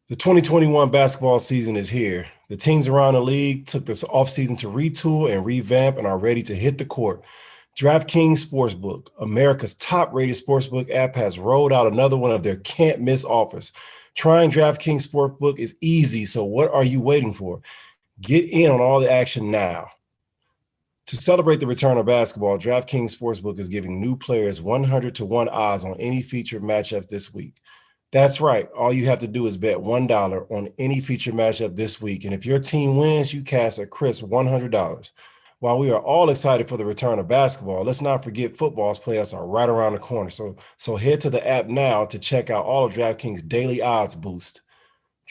The 2021 basketball season is here. The teams around the league took this offseason to retool and revamp and are ready to hit the court. DraftKings Sportsbook, America's top-rated sportsbook app, has rolled out another one of their can't-miss offers. Trying DraftKings Sportsbook is easy, so what are you waiting for? Get in on all the action now. To celebrate the return of basketball, DraftKings Sportsbook is giving new players 100-1 odds on any featured matchup this week. That's right. All you have to do is bet $1 on any featured matchup this week. And if your team wins, you cash a crisp $100. While we are all excited for the return of basketball, let's not forget football's playoffs are right around the corner. So head to the app now to check out all of DraftKings' daily odds boost.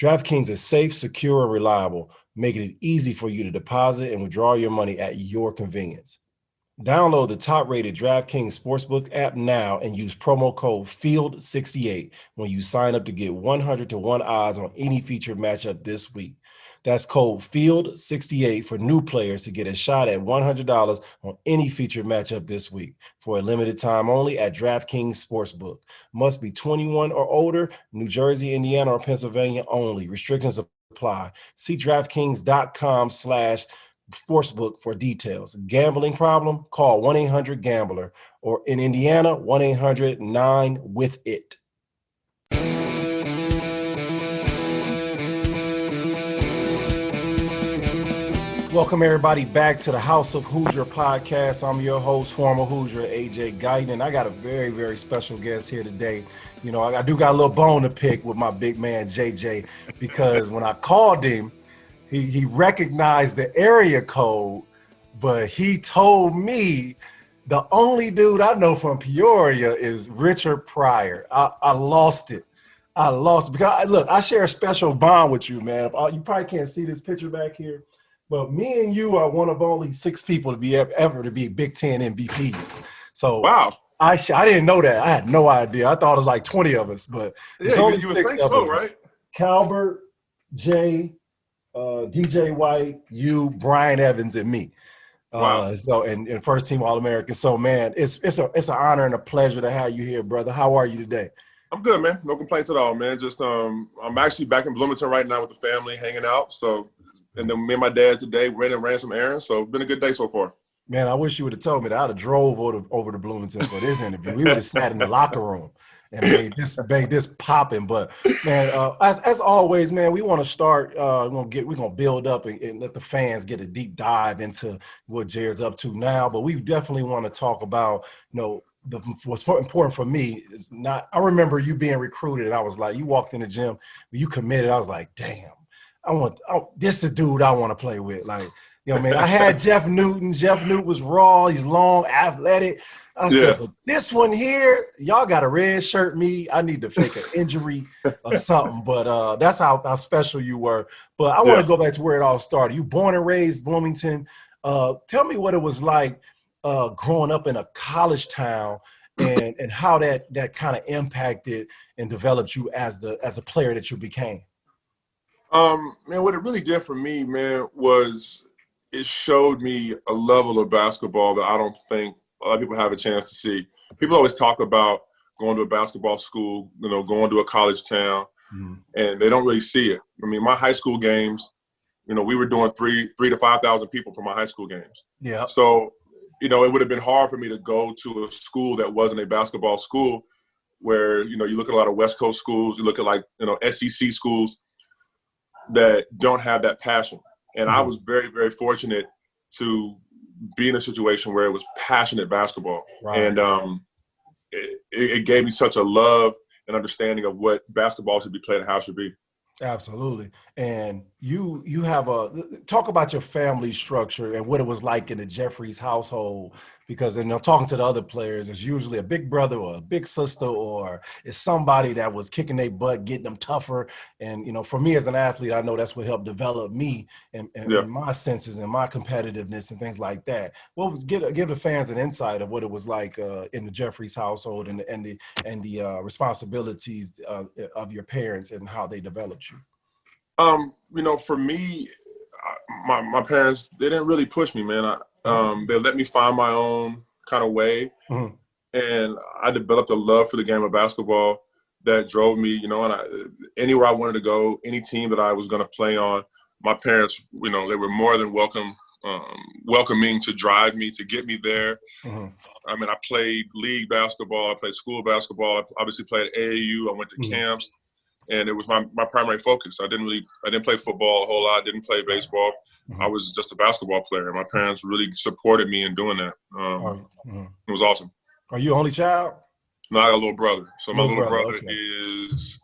DraftKings is safe, secure, and reliable, making it easy for you to deposit and withdraw your money at your convenience. Download the top-rated DraftKings Sportsbook app now and use promo code FIELD68 when you sign up to get 100-1 odds on any featured matchup this week. That's code FIELD68 for new players to get a shot at $100 on any featured matchup this week for a limited time only at DraftKings Sportsbook. Must be 21 or older, New Jersey, Indiana, or Pennsylvania only. Restrictions apply. See DraftKings.com/sportsbook for details. Gambling problem? Call 1-800-GAMBLER or in Indiana, 1-800-9-WITH-IT. Welcome everybody back to the House of Hoosier podcast. I'm your host, former Hoosier, AJ Guyton, and I got a very, very special guest here today. You know, I do got a little bone to pick with my big man, JJ, because when I called him, he recognized the area code, but he told me the only dude I know from Peoria is Richard Pryor. I lost it. Because, look, I share a special bond with you, man. You probably can't see this picture back here, but me and you are one of only 6 people to be ever to be Big Ten MVPs. So wow. I didn't know that. I had no idea. I thought it was like 20 of us, but it's only you would 6 think of so, us. right? Calbert, Jay, DJ White, you, Brian Evans, and me. Wow. So and first team All-American. So man, it's an honor and a pleasure to have you here, brother. How are you today? I'm good, man. No complaints at all, man. Just I'm actually back in Bloomington right now with the family, hanging out. So, and then me and my dad today ran some errands. So it's been a good day so far. Man, I wish you would have told me that. I'd have drove over to Bloomington for this interview. We would have sat in the locker room and made this popping. But man, as always, man, we want to start. We're gonna build up and let the fans get a deep dive into what Jared's up to now. But we definitely want to talk about, what's important for me is not. I remember you being recruited, and I was like, you walked in the gym, you committed. I was like, damn, this is the dude I want to play with, like. You know what I mean? I had Jeff Newton. Jeff Newton was raw. He's long, athletic. I said, but this one here, y'all got to red shirt me. I need to fake an injury or something. But that's how special you were. But I want to go back to where it all started. You born and raised Bloomington. Tell me what it was like growing up in a college town and how that kind of impacted and developed you as a player that you became. Man, what it really did for me, man, was it showed me a level of basketball that I don't think a lot of people have a chance to see. People always talk about going to a basketball school, going to a college town, and they don't really see it. I mean, my high school games, we were doing 3,000 to 5,000 people for my high school games. Yeah. So, it would have been hard for me to go to a school that wasn't a basketball school where, you look at a lot of West Coast schools, you look at SEC schools that don't have that passion. And I was very, very fortunate to be in a situation where it was passionate basketball. Right. And it gave me such a love and understanding of what basketball should be played and how it should be. Absolutely. And you have talk about your family structure and what it was like in the Jeffries household, because talking to the other players, it's usually a big brother or a big sister, or it's somebody that was kicking their butt, getting them tougher. And, for me as an athlete, I know that's what helped develop me and my senses and my competitiveness and things like that. Give the fans an insight of what it was like in the Jeffries household and the responsibilities of your parents and how they developed you. For me, my parents, they didn't really push me, man. They let me find my own kind of way. Mm-hmm. And I developed a love for the game of basketball that drove me, and anywhere I wanted to go, any team that I was going to play on, my parents, they were more than welcoming to drive me, to get me there. Mm-hmm. I mean, I played league basketball, I played school basketball, I obviously played AAU, I went to camps, and it was my primary focus. I didn't play football a whole lot, didn't play baseball. I was just a basketball player, and my parents really supported me in doing that. It was awesome. Are you only child? No, I got a little brother. So my little brother okay. is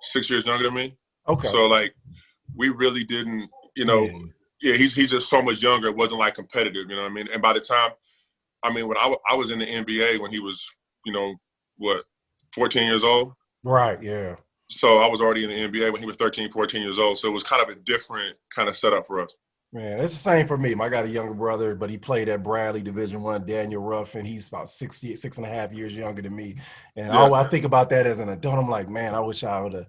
6 years younger than me. Okay. So, we really didn't, he's just so much younger. It wasn't, competitive, you know what I mean? And by the time, when I was in the NBA when he was, 14 years old? Right, yeah. So I was already in the NBA when he was 13, 14 years old. So it was kind of a different kind of setup for us. Man, it's the same for me. I got a younger brother, but he played at Bradley Division I, Daniel Ruff, and he's about 6.5 years younger than me. And I think about that as an adult. I'm like, man, I wish I would have,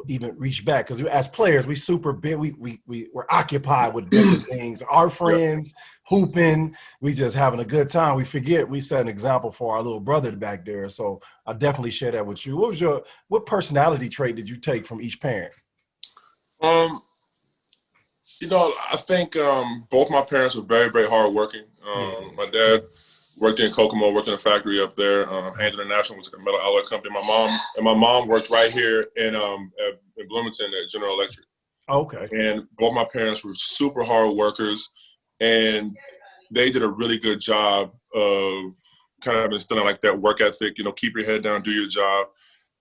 even reached back, because as players, we super big. We're occupied with different things. Our friends, hooping, we just having a good time. We forget we set an example for our little brother back there. So I definitely share that with you. What personality trait did you take from each parent? I think both my parents were very, very hardworking. My dad worked in Kokomo, worked in a factory up there. Haynes International was a metal alloy company. My mom worked right here in Bloomington at General Electric. Okay. And both my parents were super hard workers, and they did a really good job of kind of instilling that work ethic. Keep your head down, do your job.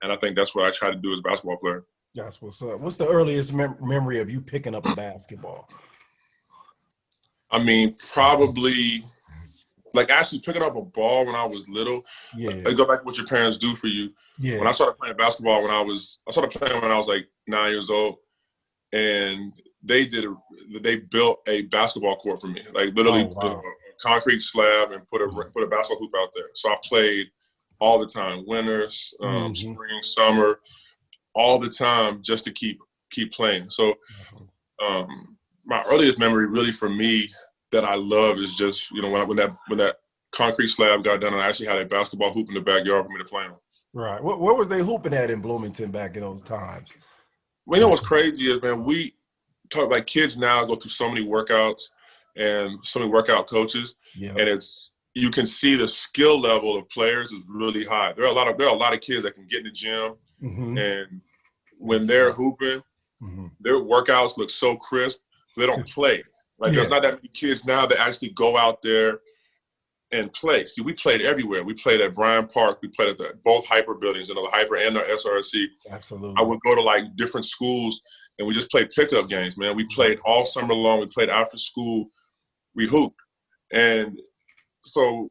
And I think that's what I try to do as a basketball player. That's what's up. What's the earliest memory of you picking up a basketball? Probably actually picking up a ball when I was little. Yeah. Go back to what your parents do for you. Yeah. When I started playing basketball I started playing when I was 9 years old, and they built a basketball court for me. Literally a concrete slab and put a basketball hoop out there. So I played all the time, winters, spring, summer, all the time, just to keep playing. So my earliest memory really for me that I love is just, when that concrete slab got done and I actually had a basketball hoop in the backyard for me to play on. Right. Where was they hooping at in Bloomington back in those times? Well, what's crazy is, man, we talk kids now go through so many workouts and so many workout coaches, and you can see the skill level of players is really high. There are a lot of kids that can get in the gym, and when they're hooping, their workouts look so crisp. They don't play. There's not that many kids now that actually go out there and play. See, we played everywhere. We played at Bryant Park. We played at both Hyper buildings, the Hyper and the SRC. Absolutely. I would go to different schools, and we just played pickup games, man. We played all summer long. We played after school. We hooped. And so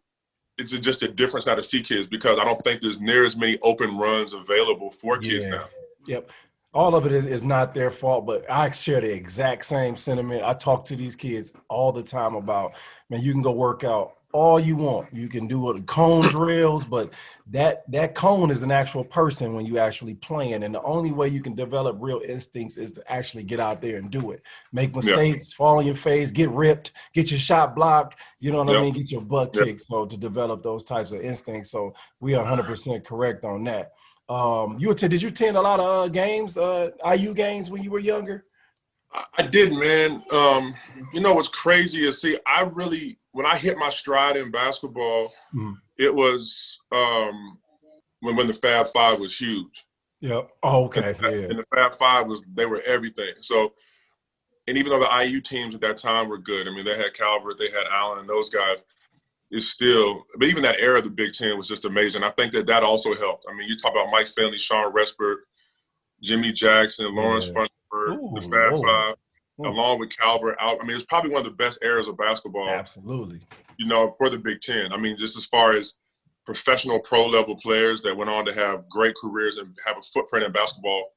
it's just a difference how to see kids, because I don't think there's near as many open runs available for kids now. Yep. All of it is not their fault, but I share the exact same sentiment. I talk to these kids all the time about, man, you can go work out all you want. You can do cone drills, but that cone is an actual person when you actually playing. And the only way you can develop real instincts is to actually get out there and do it. Make mistakes, fall on your face, get ripped, get your shot blocked, you know what I mean? Get your butt kicked. So to develop those types of instincts. So we are 100% correct on that. Did you attend a lot of games, IU games when you were younger? I did, man. What's crazy is, when I hit my stride in basketball, it was when the Fab Five was huge. Yeah. Oh, okay. And the Fab Five they were everything. So, and even though the IU teams at that time were good, they had Calvert, they had Allen, and those guys. But even that era of the Big Ten was just amazing. I think that also helped. You talk about Mike Finley, Sean Respert, Jimmy Jackson, Lawrence Funderburg, the Fab Five, along with Calvert. It's probably one of the best eras of basketball. Absolutely. For the Big Ten. Just as far as professional pro-level players that went on to have great careers and have a footprint in basketball,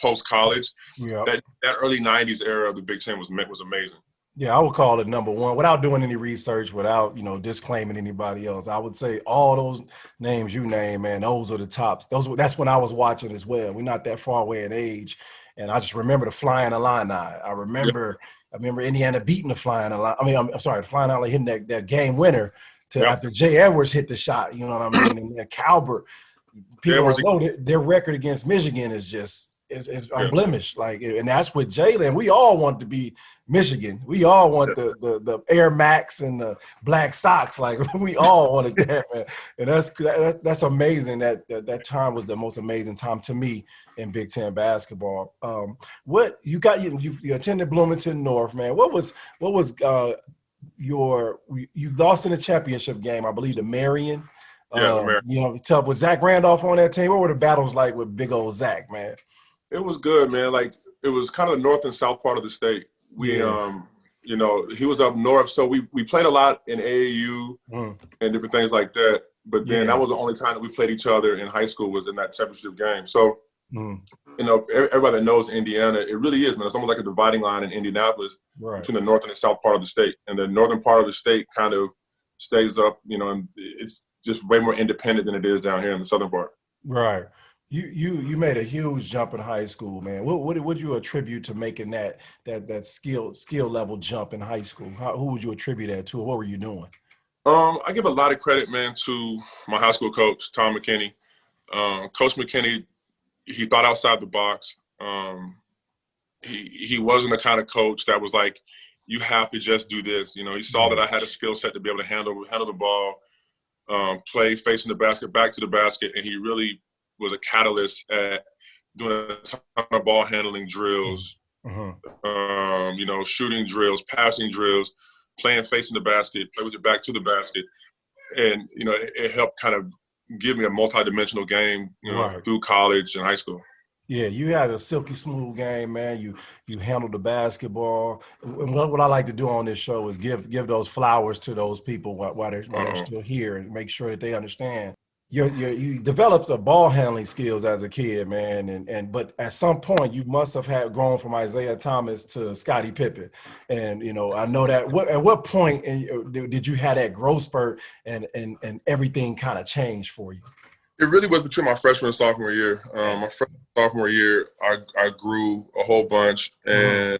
post-college. Yeah. That early 90s era of the Big Ten was amazing. Yeah, I would call it number one without doing any research, without, disclaiming anybody else. I would say all those names you name, man, those are the tops. That's when I was watching as well. We're not that far away in age. And I just remember the Flying Illini. I remember Indiana beating the Flying Illini. I'm sorry, the Flying Illini hitting that game winner after Jay Edwards hit the shot, you know what I mean? And then Calvert people don't know that their record against Michigan is just is unblemished. Like, and that's what Jalen. We all want to be Michigan. We all want the Air Max and the black socks. Like, we all wanted that, man. And that's amazing. That time was the most amazing time to me in Big Ten basketball. What you got? You attended Bloomington North, man. What was you lost in the championship game, I believe, to Marion. Tough. Was Zach Randolph on that team? What were the battles like with big old Zach, man? It was good, man. Like, it was kind of the north and south part of the state. We, he was up north, so we played a lot in AAU and different things like that. But then that was the only time that we played each other in high school, was in that championship game. So, everybody that knows Indiana, it really is, man. It's almost like a dividing line in Indianapolis between the north and the south part of the state. And the northern part of the state kind of stays up, and it's just way more independent than it is down here in the southern part. Right. You made a huge jump in high school, man. What would you attribute to making that skill level jump in high school? Who would you attribute that to? What were you doing? I give a lot of credit, man, to my high school coach, Tom McKinney. Coach McKinney, he thought outside the box. He wasn't the kind of coach that was like, you have to just do this. He saw that I had a skill set to be able to handle the ball, play facing the basket, back to the basket, and he really was a catalyst at doing a ton of ball handling drills, shooting drills, passing drills, playing facing the basket, play with your back to the basket. And, it helped kind of give me a multi-dimensional game, through college and high school. Yeah, you had a silky smooth game, man. You handled the basketball. And what I like to do on this show is give those flowers to those people while they're still here, and make sure that they understand. You developed a ball handling skills as a kid, man, but at some point you must have grown from Isaiah Thomas to Scottie Pippen, and I know that. At what point did you have that growth spurt and everything kind of changed for you? It really was between my freshman and sophomore year. My freshman and sophomore year, I grew a whole bunch, and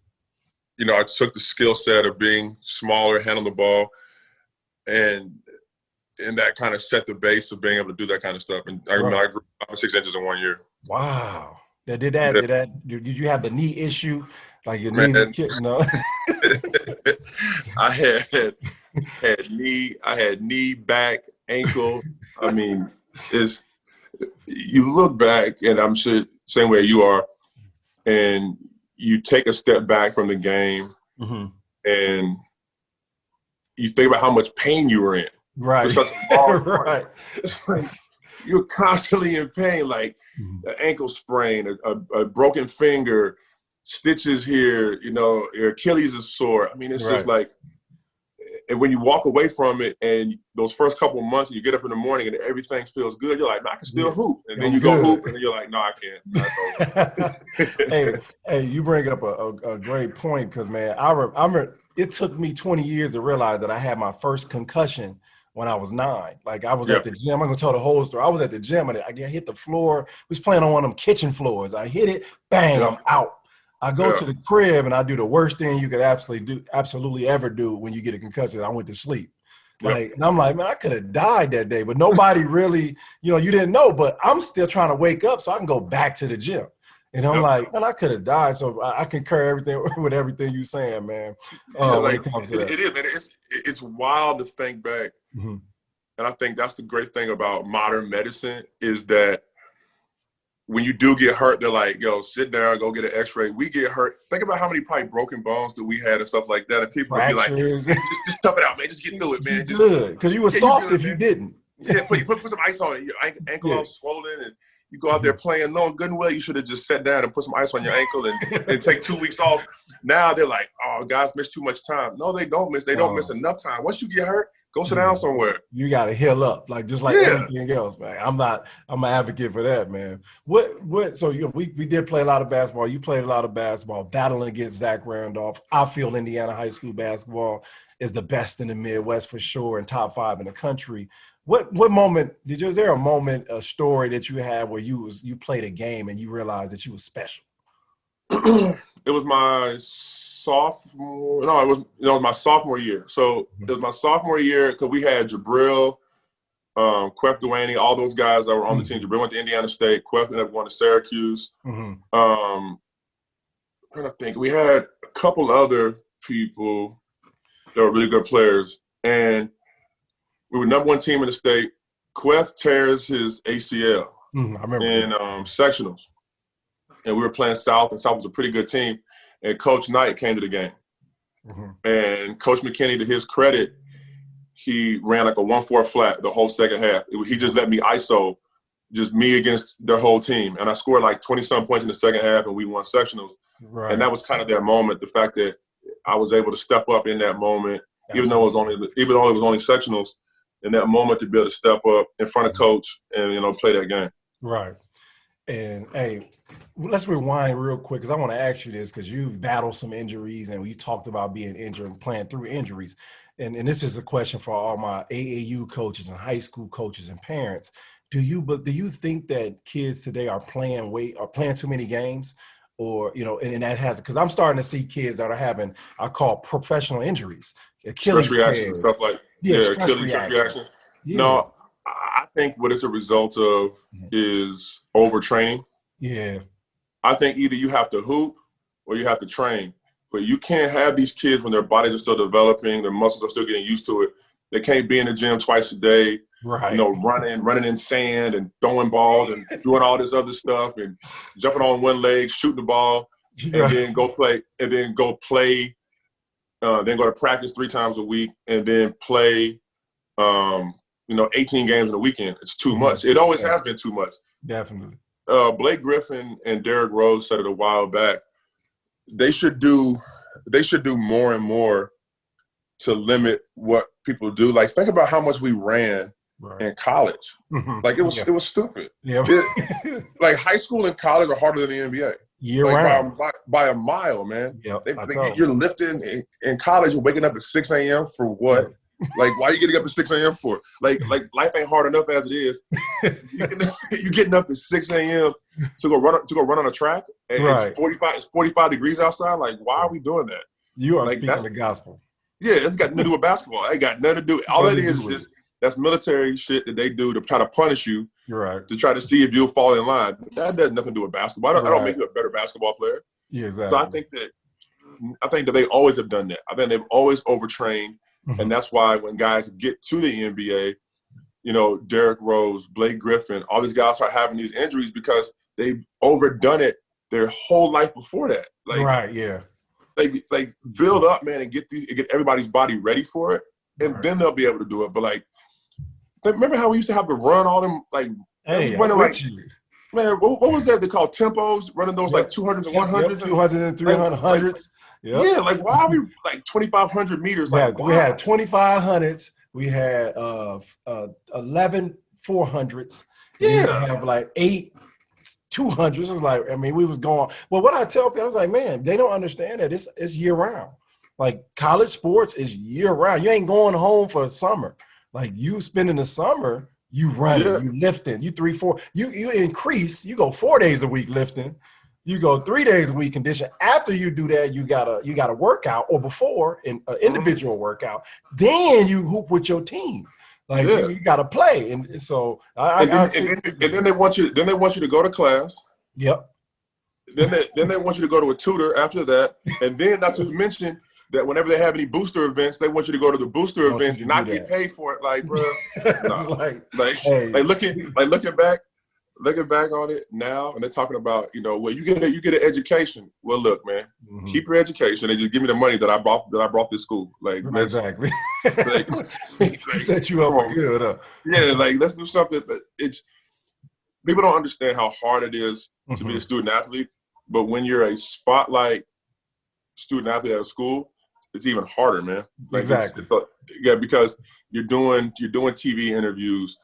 I took the skill set of being smaller, handling the ball, and that kind of set the base of being able to do that kind of stuff. And I grew 6 inches in 1 year. Wow. Did you have the knee issue? Like your knee kick? No. I had knee, back, ankle. I mean, you look back, and I'm sure same way you are, and you take a step back from the game, and you think about how much pain you were in. Right. For such a long right. It's like you're constantly in pain, like an ankle sprain, a broken finger, stitches here, your Achilles is sore. I mean, it's just like, and when you walk away from it, and those first couple of months, and you get up in the morning and everything feels good, you're like, no, I can still hoop. And then you go hoop, and then you're like, no, I can't. That's over. Hey, you bring up a great point, because, man, I remember it took me 20 years to realize that I had my first concussion when I was 9. Like, I was at the gym. I'm going to tell the whole story. I was at the gym, and I hit the floor. We was playing on one of them kitchen floors. I hit it, bang, I'm out. I go to the crib, and I do the worst thing you could absolutely ever do when you get a concussion. I went to sleep. And I'm like, man, I could have died that day. But nobody really, you didn't know. But I'm still trying to wake up so I can go back to the gym. And I'm like, man, I could have died. So I concur with everything you're saying, man. When it comes to that. It is, man. It's wild to think back. And I think that's the great thing about modern medicine, is that when you do get hurt, they're like, yo, sit down, go get an x-ray. We get hurt. Think about how many probably broken bones that we had and stuff like that. And people would be like, just tough it out, man. Just get through it, man. Good, because you were soft if you didn't. Yeah, put some ice on it. Your ankle all swollen, and you go out there playing, knowing good and well you should have just sat down and put some ice on your ankle and take 2 weeks off. Now they're like, oh, guys miss too much time. No, they don't miss. They don't miss enough time. Once you get hurt, go sit down somewhere. You got to heal up, just like everything else, man. I'm an advocate for that, man. So we did play a lot of basketball. You played a lot of basketball, battling against Zach Randolph. I feel Indiana high school basketball is the best in the Midwest for sure, and top 5 in the country. What moment is there a moment, a story that you had where you played a game and you realized that you was special? It was my sophomore. No, it was my sophomore year. So it was my sophomore year, because we had Jabril, Quef Duaney, all those guys that were on the team. Jabril went to Indiana State. Quef ended up going to Syracuse. I'm trying to think. We had a couple other people that were really good players. And we were number one team in the state. Quef tears his ACL I remember in sectionals. And we were playing South, and South was a pretty good team. And Coach Knight came to the game. And Coach McKinney, to his credit, he ran like a 1-4 flat the whole second half. He just let me ISO, just me against their whole team. And I scored like 20-some points in the second half, and we won sectionals. Right. And that was kind of that moment, the fact that I was able to step up in that moment, even though it was only sectionals, in that moment to be able to step up in front of coach and, play that game. Right. And, hey, let's rewind real quick because I want to ask you this because you've battled some injuries and we talked about being injured and playing through injuries. And this is a question for all my AAU coaches and high school coaches and parents. Do you think that kids today are playing too many games? Or, and that has, because I'm starting to see kids that are having, I call professional injuries, Achilles stress reactions and stuff like Achilles reactions. Yeah. No, I think what it's a result of is overtraining. Yeah. I think either you have to hoop or you have to train, but you can't have these kids when their bodies are still developing, their muscles are still getting used to it. They can't be in the gym twice a day. Right. Running in sand and throwing balls and doing all this other stuff and jumping on one leg, shooting the ball, and then go play, then go to practice 3 times a week, and then play, 18 games in a weekend. It's too much. It always has been too much. Definitely. Blake Griffin and Derrick Rose said it a while back. They should do more and more to limit what people do. Like, think about how much we ran in college. Like, it was stupid. Yeah. Like, high school and college are harder than the NBA. Year round. By a mile, man. Yep, You're lifting in college, you're waking up at 6 a.m. for what? Like, why are you getting up at 6 a.m. for? Like life ain't hard enough as it is. You're getting up at 6 a.m. to go run on a track, and it's 45 degrees outside. Like, why are we doing that? You are speaking the gospel. Yeah, it's got nothing to do with basketball. It ain't got nothing to do. All that is just that's military shit that they do to try to punish you. Right. To try to see if you'll fall in line. That does nothing to do with basketball. I don't make you a better basketball player. Yeah, exactly. So I think that they always have done that. I think they've always overtrained, and that's why when guys get to the NBA, Derrick Rose, Blake Griffin, all these guys start having these injuries because they've overdone it their whole life before that. Like build up, man, and get everybody's body ready for it, and then they'll be able to do it. But remember how we used to have to run all them running man, what was that they call tempos? Running those 200s and 100s, 200 and 300s. Yeah, like why are we 2,500 meters? We had 2,500s. We had 11 400s. Yeah, we have 8 200s. It was we was going. Well, what I tell people, I was like, man, they don't understand that it's year round. Like, college sports is year round. You ain't going home for summer. Like, you spending the summer, you running, you lifting, you 3, 4, you increase, you go 4 days a week lifting, you go 3 days a week condition. After you do that, you got a workout, or before an individual workout, then you hoop with your team. You got to play, and so then they want you to go to class. Yep. Then they want you to go to a tutor after that, and then not to mention that whenever they have any booster events, they want you to go to the booster events and not get paid for it. Like, bro, looking back on it now, and they're talking about, well, you get an education. Well, look, man, keep your education and just give me the money that I brought this school. Like, exactly. Set you up for good. Huh? Yeah, let's do something. But people don't understand how hard it is to be a student athlete. But when you're a spotlight student athlete at a school, it's even harder, man. Exactly. Because you're doing TV interviews.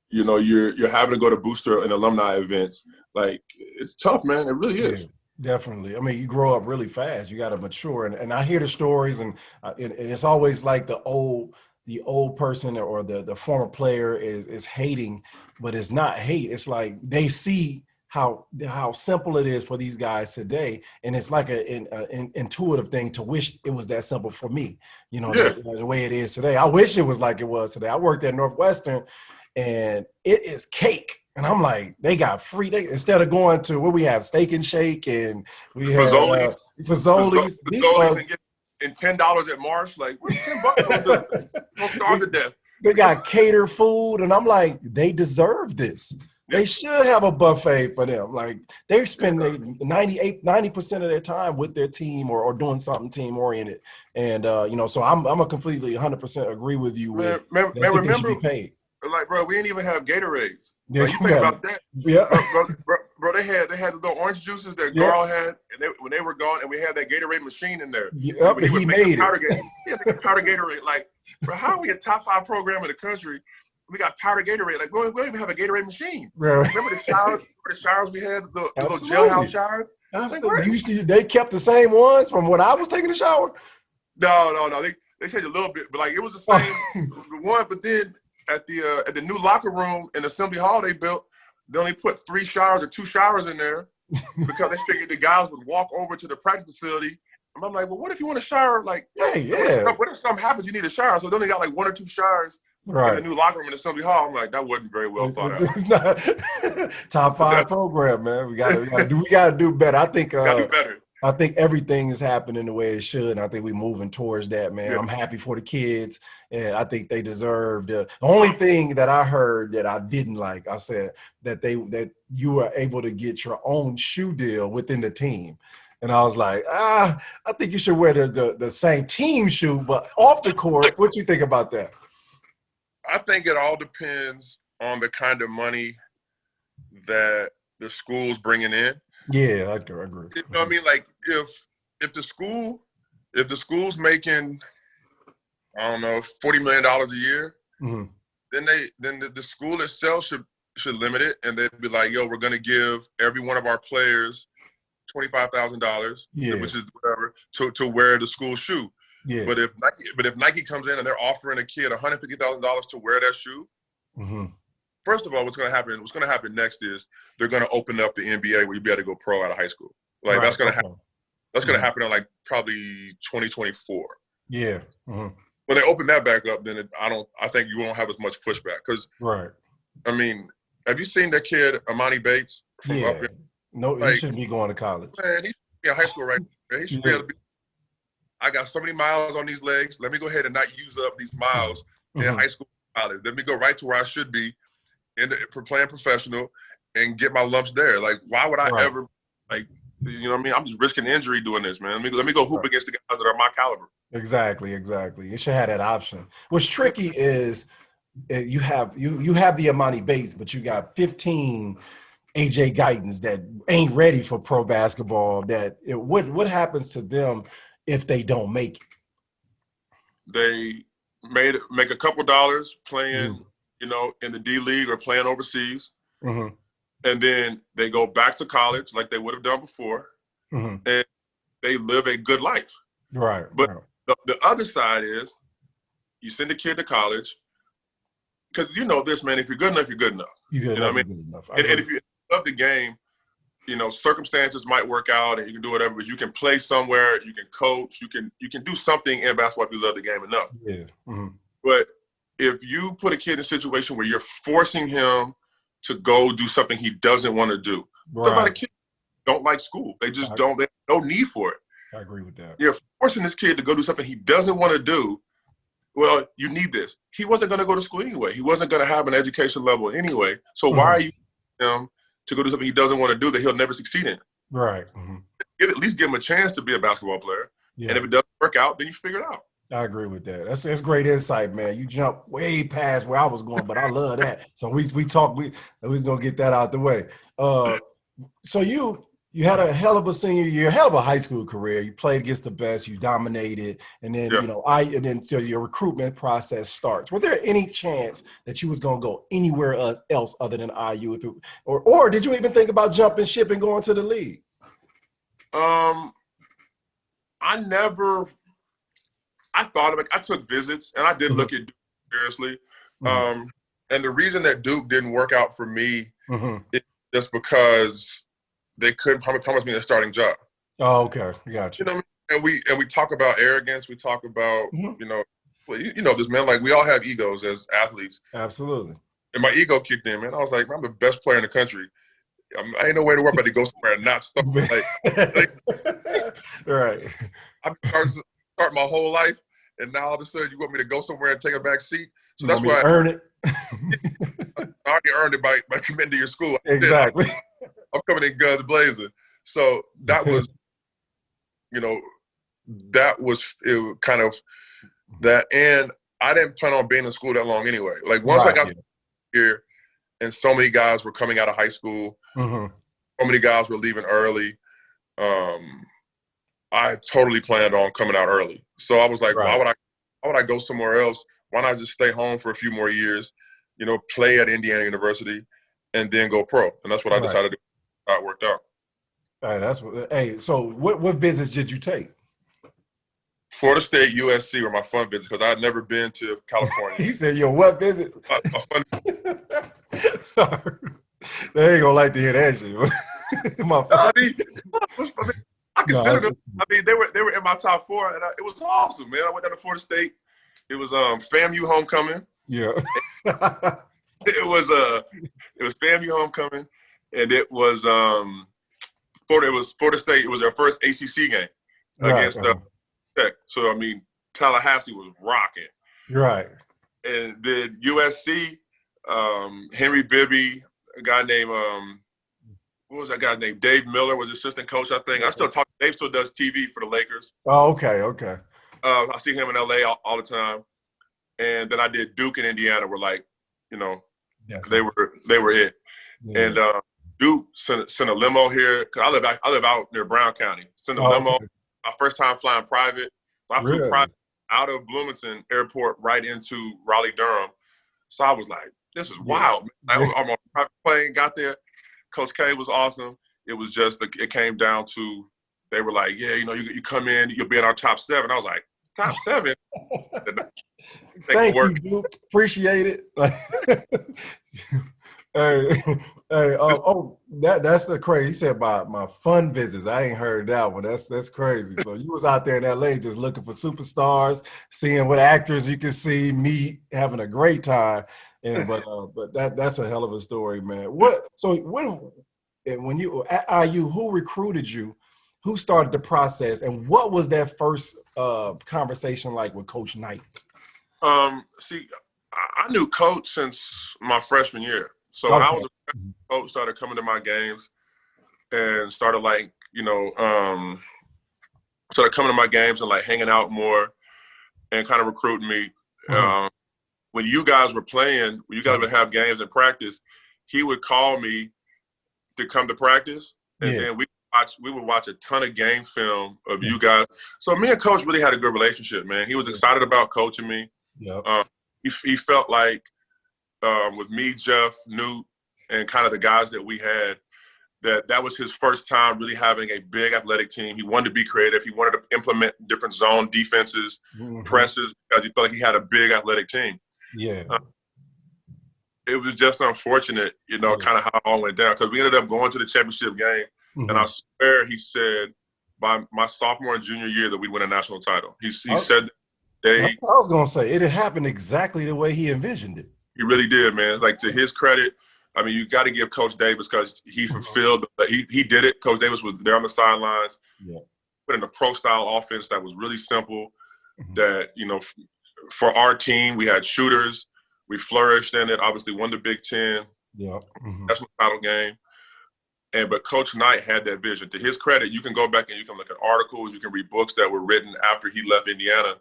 You're having to go to booster and alumni events. It's tough, man. It really is. Yeah, definitely. You grow up really fast. You got to mature. And I hear the stories, and it's always like the old person or the former player is hating, but it's not hate. It's like they see how simple it is for these guys today, and it's like an intuitive thing to wish it was that simple for me. You know, Yeah. the way it is today. I wish it was like it was today. I worked at Northwestern, and it is cake. And I'm like, they got free. Instead of going to where we have Steak and Shake and we had Fazoli's. And $10 at Marsh, like what's $10 gonna do? Gonna starve to death. They got cater food, and I'm like, they deserve this. They should have a buffet for them. Like they're spending 90% of their time with their team or doing something team oriented. And you know, so I'm a completely 100% agree with you. Man, remember, like, bro, we didn't even have Gatorades. Yeah, like, you think about that? Yeah, bro, they had the little orange juices that Garl had, and when they were gone, and we had that Gatorade machine in there. Yep, he made it. He had the powder Gatorade. Like, bro, how are we a top 5 program in the country? We got powder Gatorade. Like, we don't even have a Gatorade machine. Right. Remember the showers? We had the little jailhouse showers? Absolutely. Like, they kept the same ones from when I was taking a shower? No. They changed a little bit, but like it was the same one. But then at the new locker room in Assembly Hall they built, they only put 3 showers or 2 showers in there because they figured the guys would walk over to the practice facility. And I'm like, well, what if you want to shower? Like, what if something happens? You need a shower. So they only got like 1 or 2 showers in the new locker room in Assembly Hall. I'm like, that wasn't very well thought out. It's not top 5 program, man. We gotta do better. I think gotta do better. I think everything is happening the way it should, and I think we're moving towards that, man. I'm happy for the kids, and I think they deserve the only thing that I heard that I didn't like, I said that you were able to get your own shoe deal within the team. And I was like, I think you should wear the same team shoe, but off the court. What you think about that? I think it all depends on the kind of money that the school's bringing in. Yeah, I agree. You know what I mean? Like if the school's making, I don't know, $40 million a year, then the school itself should limit it, and they'd be like, yo, we're gonna give every one of our players $25,000, which is whatever, to wear the school shoe. Yeah. But if Nike comes in and they're offering a kid $150,000 to wear that shoe, first of all, what's going to happen next is they're going to open up the NBA where you be able to go pro out of high school. Like that's going to happen. That's going to happen in like probably 2024. Yeah. When they open that back up, then I think you won't have as much pushback because. Right. I mean, have you seen that kid Amani Bates from up here? No, he shouldn't be going to college. Man, he should be in high school right now. He should be able to be. I got so many miles on these legs. Let me go ahead and not use up these miles in high school, college. Let me go right to where I should be playing professional and get my lumps there. Like, why would I ever, like, you know what I mean? I'm just risking injury doing this, man. Let me go hoop against the guys that are my caliber. Exactly. You should have that option. What's tricky is you have the Amani Bates, but you got 15 AJ Guytons that ain't ready for pro basketball. What happens to them if they don't make it? They make a couple dollars playing, you know, in the D League or playing overseas. And then they go back to college like they would have done before. And they live a good life. Right. But the other side is you send a kid to college because you know this, man, if you're good enough, you're good enough. You know what I mean? And if you love the game, you know, circumstances might work out and you can do whatever, but you can play somewhere, you can coach, you can do something in basketball if you love the game enough. Yeah. But if you put a kid in a situation where you're forcing him to go do something he doesn't want to do, a lot of kids don't like school. They just don't. They have no need for it. I agree with that. You're forcing this kid to go do something he doesn't want to do. Well, you need this. He wasn't going to go to school anyway. He wasn't going to have an education level anyway. So why are you him to go do something he doesn't want to do that he'll never succeed in? Right. At least give him a chance to be a basketball player. Yeah. And if it doesn't work out, then you figure it out. I agree with that. That's great insight, man. You jump way past where I was going, but I love that. So we're gonna get that out the way. So you had a hell of a senior year, hell of a high school career. You played against the best, you dominated, and then so your recruitment process starts. Was there any chance that you was gonna go anywhere else other than IU, or did you even think about jumping ship and going to the league? I thought of it. I took visits, and I did look at Duke seriously. And the reason that Duke didn't work out for me is just because they couldn't promise me a starting job. Oh, okay, gotcha. You know, and we talk about arrogance. We talk about Mhm. you know this, man. Like, we all have egos as athletes. Absolutely. And my ego kicked in, man. I was like, man, I'm the best player in the country. I ain't no way to worry about to go somewhere and not start. Like Right. I've start my whole life, and now all of a sudden you want me to go somewhere and take a back seat. So You that's want me why to earn it? I already earned it by committing to your school. Exactly. I'm coming in guns blazing. So that was, it kind of that. And I didn't plan on being in school that long anyway. Like, once I got here and so many guys were coming out of high school, so many guys were leaving early, I totally planned on coming out early. So I was like, why would I go somewhere else? Why not just stay home for a few more years, play at Indiana University, and then go pro? And that's what I decided to do. How it worked out. All right, hey, so what visits did you take? Florida State, USC were my fun visits because I had never been to California. He said, "Yo, what visits?" My fun. They ain't gonna like to hear that shit. I consider them. I mean, they were in my top 4, and it was awesome, man. I went down to Florida State. It was FAMU homecoming. Yeah. It was FAMU homecoming, and it was Florida State. It was their first ACC game against Tech. So I mean, Tallahassee was rocking. Right. And then USC, Henry Bibby, a guy named what was that guy named? Dave Miller was assistant coach, I think. I still talk. Dave still does TV for the Lakers. Oh, okay. I see him in LA all the time. And then I did Duke in Indiana, where they were it. Yeah. And Duke sent a limo here, because I live out near Brown County. Sent a limo. Okay. My first time flying private. So I flew private out of Bloomington Airport right into Raleigh-Durham. So I was like, this is wild. I was on my private plane, got there. Coach K was awesome. It was just, it came down to, they were like, yeah, you come in, you'll be in our top 7. I was like, top 7? Thank you, Duke. Appreciate it. That's the crazy. He said my fun visits. I ain't heard that one. That's crazy. So you was out there in LA just looking for superstars, seeing what actors you can see, meet, having a great time. But that's a hell of a story, man. When you were at IU, who recruited you? Who started the process, and what was that first conversation like with Coach Knight? See, I knew Coach since my freshman year. So when I was a freshman, Coach started coming to my games and started started coming to my games and hanging out more and kind of recruiting me. When you guys were playing, when you guys would have games and practice, he would call me to come to practice, and then we would watch a ton of game film of you guys. So me and Coach really had a good relationship, man. He was excited about coaching me. Yeah. He felt like with me, Jeff, Newt, and kind of the guys that we had, that was his first time really having a big athletic team. He wanted to be creative. He wanted to implement different zone defenses, presses, because he felt like he had a big athletic team. Yeah. It was just unfortunate, kind of how it all went down, because we ended up going to the championship game. And I swear he said by my sophomore and junior year that we win a national title. He said I was going to say, it had happened exactly the way he envisioned it. He really did, man. To his credit, I mean, you got to give Coach Davis, because he fulfilled he did it. Coach Davis was there on the sidelines, put in a pro-style offense that was really simple, that, for our team, we had shooters. We flourished in it, obviously won the Big Ten, national title game. But Coach Knight had that vision. To his credit, you can go back and you can look at articles, you can read books that were written after he left Indiana.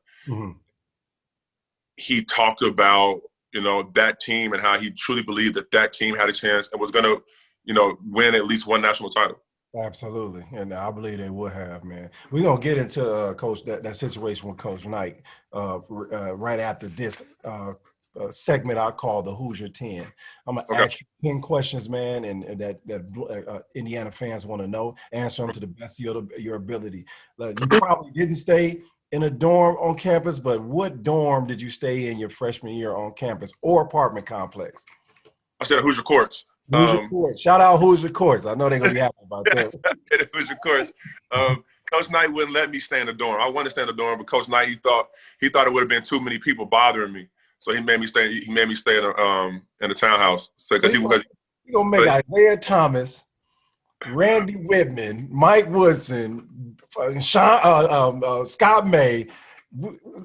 He talked about, that team and how he truly believed that team had a chance and was going to, win at least one national title. Absolutely. And I believe they would have, man. We're going to get into Coach that situation with Coach Knight right after this segment I call the Hoosier 10. I'm going to ask you 10 questions, man, and that Indiana fans want to know. Answer them to the best of your ability. You probably didn't stay in a dorm on campus, but what dorm did you stay in your freshman year on campus or apartment complex? I said Hoosier Courts. Hoosier Courts. Shout out Hoosier Courts. I know they're gonna be happy about that. Hoosier Courts. Coach Knight wouldn't let me stay in the dorm. I wanted to stay in the dorm, but Coach Knight he thought it would have been too many people bothering me, so he made me stay. He made me stay in the townhouse. So because he gonna make Isaiah Thomas, Randy Whitman, Mike Woodson, Scott May.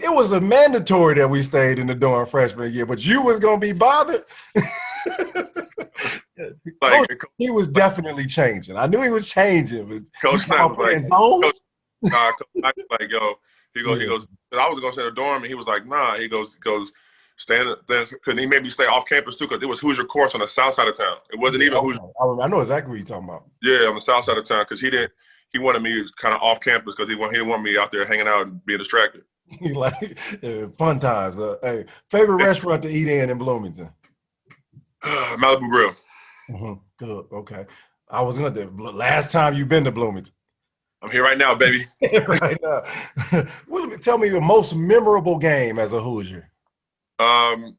It was a mandatory that we stayed in the dorm freshman year, but you was gonna be bothered. Coach, he was definitely changing. I knew he was changing, but Coach Knight was like, zones. Coach Knight was like, yo, he goes. I was gonna stay in the dorm, and he was like, nah. He goes, stand. Because he made me stay off campus too, because it was Hoosier Courts on the south side of town. It wasn't even Hoosier. I know exactly what you're talking about. Yeah, on the south side of town, because he wanted me kind of off campus because he didn't want me out there hanging out and being distracted. Like fun times. Hey, favorite restaurant to eat in Bloomington? Malibu Grill. Mm-hmm. Good. Okay. I was gonna do last time you've been to Bloomington. I'm here right now, baby. Right now. Tell me the most memorable game as a Hoosier. The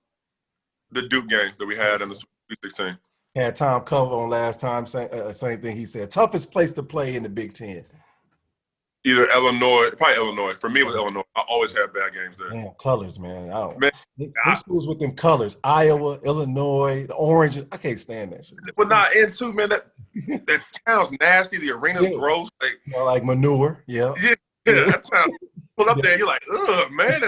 Duke game that we had in the Sweet 16. Had Tom Cover on last time. Same thing he said. Toughest place to play in the Big Ten. Either Illinois, probably Illinois. For me, it was Illinois. I always had bad games there. Damn, colors, man. Them schools with them colors. Iowa, Illinois, the orange. I can't stand that shit. But and too, man, that town's nasty. The arena's gross. Like manure. Yeah. Yeah, that town. Pull up there, and you're like, ugh, man.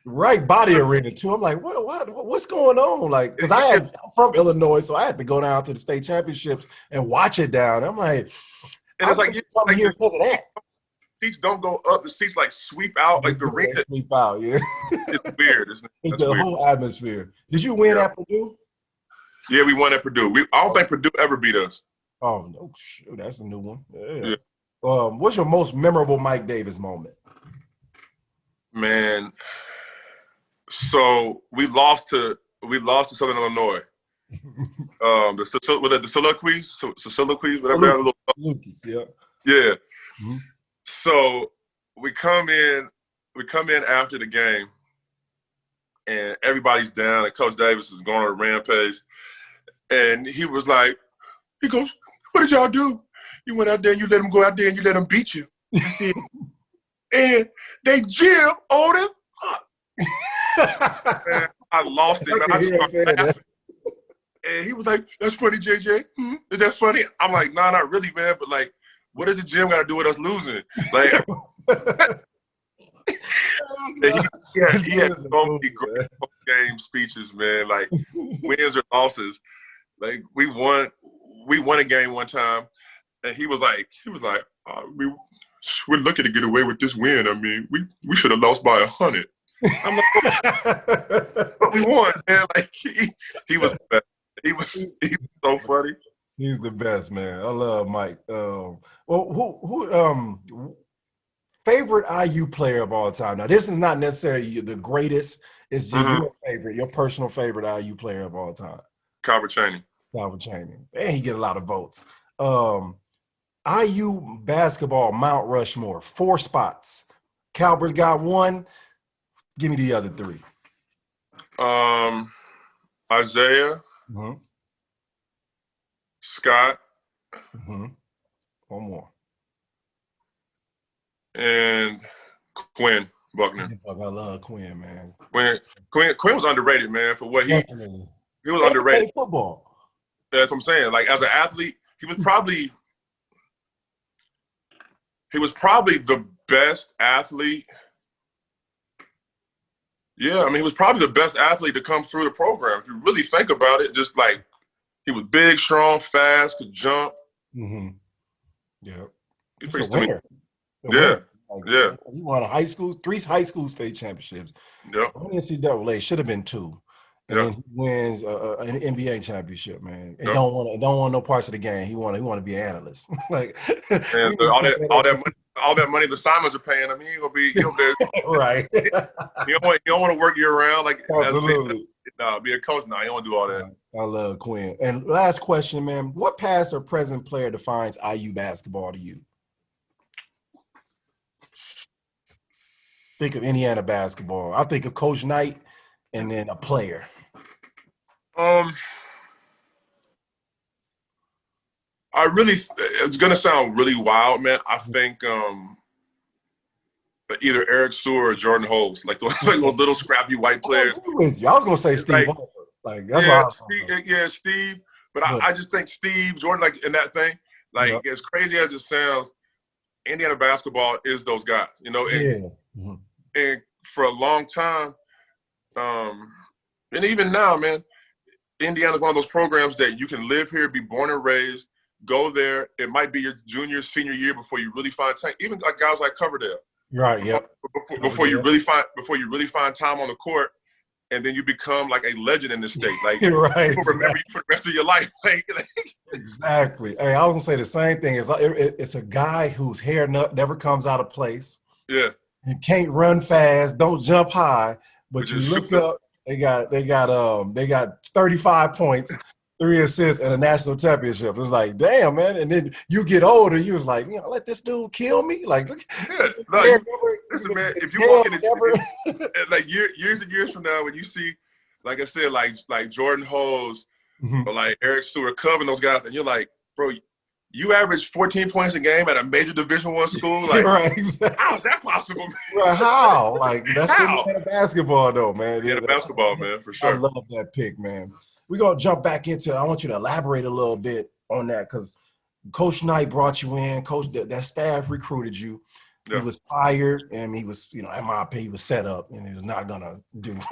Right body arena too. I'm like, what's going on? Like, because I'm from Illinois, so I had to go down to the state championships and watch it down. I'm like, and it's like you come here because of that. Seats don't go up. The seats like sweep out. Like the arena sweep out. Yeah, it's weird. It's the weird. Whole atmosphere. Did you win at Purdue? Yeah, we won at Purdue. I don't think Purdue ever beat us. Oh no, shoot, that's a new one. Yeah. What's your most memorable Mike Davis moment? Man, so we lost to Southern Illinois. The soliloquies, whatever. Lucas, yeah. Yeah. Mm-hmm. So we come in after the game, and everybody's down, and Coach Davis is going on a rampage, and he goes, "What did y'all do? You went out there and you let them go out there and you let them beat you." And they jam on him. Man, I lost it. Man. I just started laughing. And he was like, "That's funny, JJ. Is that funny?" I'm like, "Nah, not really, man. But like, what does the gym got to do with us losing?" Like, he had so many great game speeches, man. Like wins or losses. Like we won a game one time, and he was like, we're lucky to get away with this win. I mean, we should have lost by 100. I'm like, but we won, man. Like he was the best. He was so funny. He's the best, man. I love Mike. Well, who favorite IU player of all time? Now, this is not necessarily the greatest. It's just your favorite, your personal favorite IU player of all time. Calvert Chaney. And he get a lot of votes. IU basketball Mount Rushmore, 4 spots. Calvert got 1. Give me the other 3. Isaiah, Scott, 1 more, and Quinn Buckner. I love Quinn, man. Quinn was underrated, man, for what he was underrated. Football. That's what I'm saying. Like as an athlete, he was probably the best athlete. Yeah, I mean, he was probably the best athlete to come through the program. If you really think about it, just like he was big, strong, fast, could jump. Mm-hmm. Yeah. He's a winner. Yeah. Yeah. He won 3 high school state championships. Yep. One NCAA, should have been 2. And then he wins an NBA championship, man. And don't want no parts of the game. He want to be an analyst. Like man, all that money the Simons are paying him, he'll be right. You don't want to work year round, like absolutely. Be a coach. No, you don't want to do all that. I love Quinn. And last question, man. What past or present player defines IU basketball to you? Think of Indiana basketball. I think of Coach Knight and then a player. it's going to sound really wild, man. I think either Eric Stewart or Jordan Hose, like those little scrappy white players. I agree with you. I was going to say Steve like, Ballmer. Like, that's what I was Steve, yeah, Steve. But I just think Steve, Jordan, like in that thing, like as crazy as it sounds, Indiana basketball is those guys, you know. And, and for a long time, and even now, man, Indiana's one of those programs that you can live here, be born and raised, go there. It might be your junior, senior year before you really find time. Even like guys like Coverdale, right? Yep. Before you really find time on the court, and then you become like a legend in the state. Like right, people remember you for the rest of your life. Exactly. Hey, I was gonna say the same thing. It's a guy whose hair never comes out of place. Yeah. You can't run fast, don't jump high, but you look up. They got 35 points, 3 assists, and a national championship. It's like, damn, man. And then you get older, you was like, let this dude kill me. Like, look, listen, man. If you walk in like years and years from now, when you see, like I said, like Jordan Hose or like Eric Stewart covering those guys, and you're like, bro, you average 14 points a game at a major Division I school. Like, right, exactly. How is that possible, man? Right, how? Like, that's Indiana basketball, though, man. Yeah, basketball, man, for sure. I love that pick, man. We're going to jump back into – I want you to elaborate a little bit on that because Coach Knight brought you in. Coach, that staff recruited you. Yeah. He was fired, and he was, in my opinion, he was set up, and he was not going to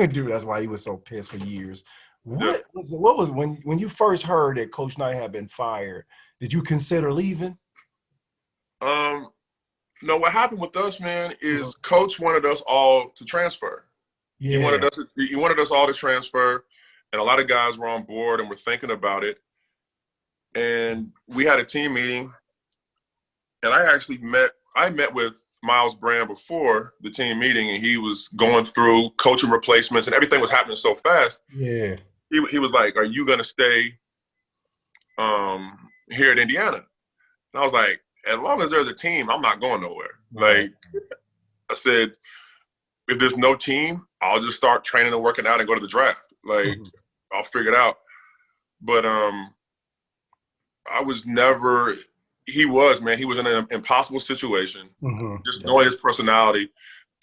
do. That's why he was so pissed for years. What was when you first heard that Coach Knight had been fired, did you consider leaving? No, what happened with us, man, is Coach wanted us all to transfer. Yeah. He wanted us all to transfer, and a lot of guys were on board and were thinking about it. And we had a team meeting, and I met with Miles Brand before the team meeting, and he was going through coaching replacements, and everything was happening so fast. Yeah. He was like, "Are you going to stay here at Indiana?" And I was like, as long as there's a team, I'm not going nowhere. Like I said, if there's no team, I'll just start training and working out and go to the draft. Like I'll figure it out. But he was in an impossible situation. Just knowing his personality,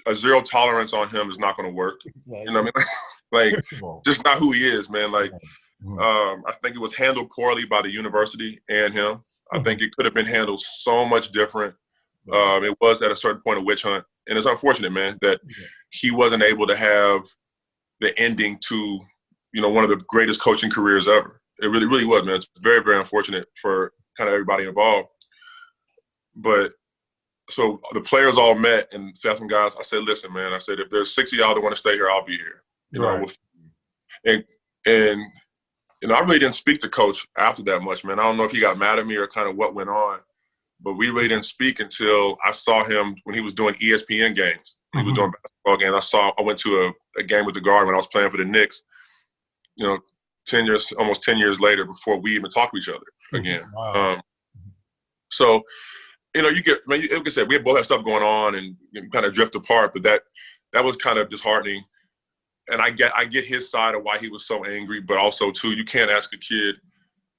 a zero tolerance on him is not going to work. You know what I mean? Like just not who he is, man. Like I think it was handled poorly by the university and him. I think it could have been handled so much different. It was at a certain point a witch hunt. And it's unfortunate, man, that he wasn't able to have the ending to, one of the greatest coaching careers ever. It really, really was, man. It's very, very unfortunate for kind of everybody involved. But so the players all met and said some guys, I said, listen, man, I said, if there's 6 of y'all that want to stay here, I'll be here. And I really didn't speak to Coach after that much, man. I don't know if he got mad at me or kind of what went on, but we really didn't speak until I saw him when he was doing ESPN games. He was doing basketball games. I went to a game with the Guard when I was playing for the Knicks, almost 10 years later before we even talked to each other again. Wow. So, you get, like I said, we both had stuff going on and kind of drift apart, but that was kind of disheartening. And I get his side of why he was so angry, but also too, you can't ask a kid,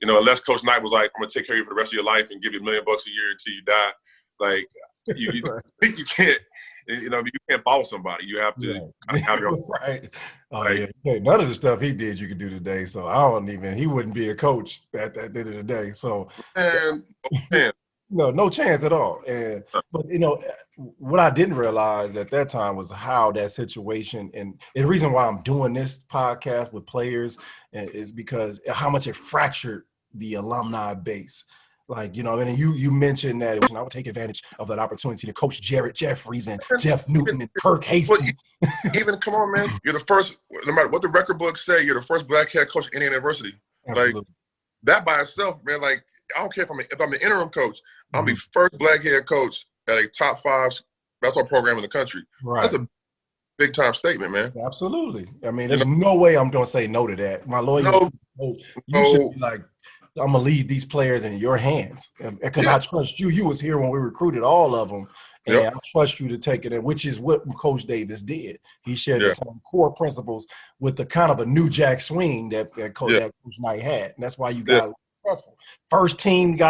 unless Coach Knight was like, I'm gonna take care of you for the rest of your life and give you $1 million a year until you die. Like you can't, you can't follow somebody. You have to have your own. Right. None of the stuff he did you could do today. So he wouldn't be a coach at the end of the day. So no chance at all. But what I didn't realize at that time was how that situation, and the reason why I'm doing this podcast with players is because how much it fractured the alumni base. Like, and you mentioned that I would take advantage of that opportunity to coach Jeffries and Jeff Newton and Kirk Hastings. Even, come on, man. You're the first, no matter what the record books say, you're the first black head coach at Indiana University. Absolutely. Like, that by itself, man, like, I don't care if I'm the interim coach, I'm the first black head coach at a top 5 basketball program in the country. Right. That's a big time statement, man. Absolutely. I mean, there's no way I'm going to say no to that. My lawyer, you should be like, I'm going to leave these players in your hands because I trust you. You was here when we recruited all of them, and I trust you to take it in, which is what Coach Davis did. He shared the same core principles with the kind of a new jack swing that Coach Knight had. And that's why you got successful. First team I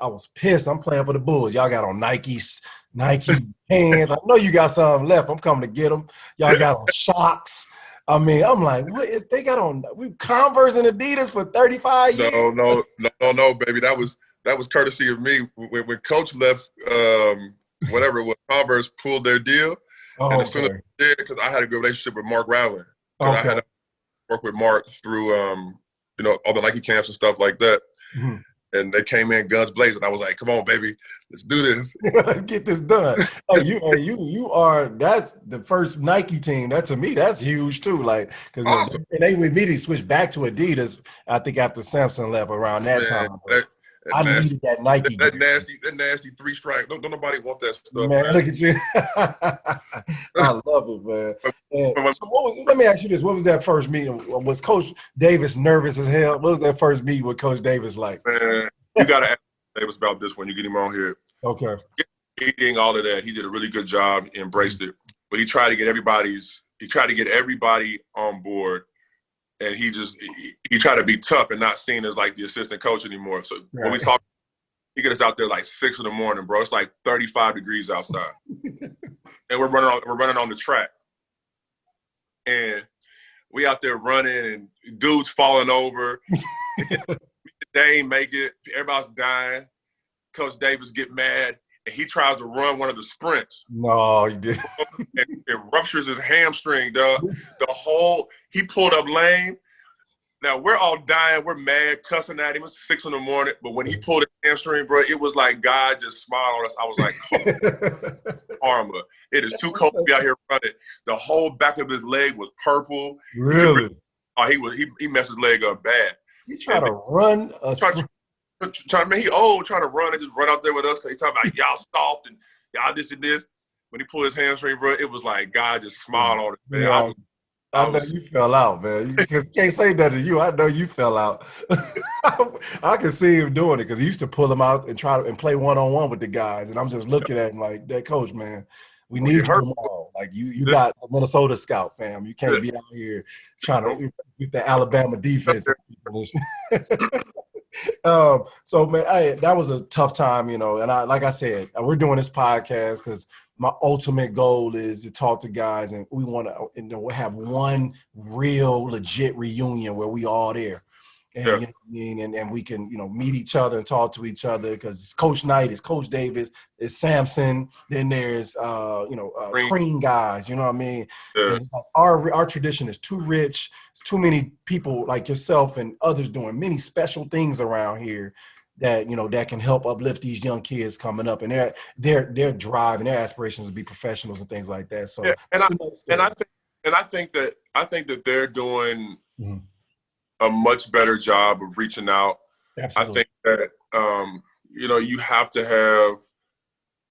was pissed. I'm playing for the Bulls. Y'all got on Nike pants. I know you got some left. I'm coming to get them. Y'all got on Shocks. I mean, I'm like, what is they got on? We Converse and Adidas for 35 years. No, baby. That was courtesy of me when Coach left. Whatever it was, Converse pulled their deal, and as soon as they did, because I had a good relationship with Mark Rowland, because I had to work with Mark through all the Nike camps and stuff like that. Mm-hmm. And they came in guns blazing. I was like, "Come on, baby, let's do this. Let's get this done." You are. That's the first Nike team. That to me, that's huge too. Like because awesome. They immediately switched back to Adidas. I think after Samson left around that time. I needed that Nike. That nasty 3-stripe. Don't nobody want that stuff. Man, look at you. I love it, man. So let me ask you this: what was that first meeting? Was Coach Davis nervous as hell? What was that first meeting with Coach Davis like? Man, you got to ask Davis about this when you get him on here. Okay. Eating all of that, he did a really good job. He embraced it, but he tried to get everybody on board. And he tried to be tough and not seen as like the assistant coach anymore. So when we talk, he gets us out there like 6 a.m, bro. It's like 35 degrees outside, and we're running on the track, and we out there running, and dudes falling over. They ain't make it. Everybody's dying. Coach Davis get mad, and he tries to run one of the sprints. No, he did. and ruptures his hamstring, dog. He pulled up lame. Now, we're all dying. We're mad, cussing at him. It was 6 a.m. But when he pulled his hamstring, bro, it was like God just smiled on us. I was like, karma. It is too cold to be out here running. The whole back of his leg was purple. Really? He messed his leg up bad. He tried to run he old, trying to run and just run out there with us because he's talking about y'all soft and y'all this and this. When he pulled his hamstring, bro, it was like God just smiled on it, man. Yeah, I know you fell out, man. You can't say that to you. I know you fell out. I can see him doing it because he used to pull them out and try to play one-on-one with the guys. And I'm just looking at him like, that coach, man, we need you tomorrow. Like, you got the Minnesota scout, fam. You can't be out here trying to get the Alabama defense. So, man, that was a tough time, and like I said, we're doing this podcast because my ultimate goal is to talk to guys, and we want to have one real legit reunion where we all there. And, you know what I mean? And we can, meet each other and talk to each other because it's Coach Knight, it's Coach Davis, it's Samson, then there's, Cream guys, you know what I mean? Yeah. And our tradition is too rich. It's too many people like yourself and others doing many special things around here that, that can help uplift these young kids coming up and their drive and their aspirations to be professionals and things like that. So, I think that they're doing a much better job of reaching out. Absolutely. I think that you have to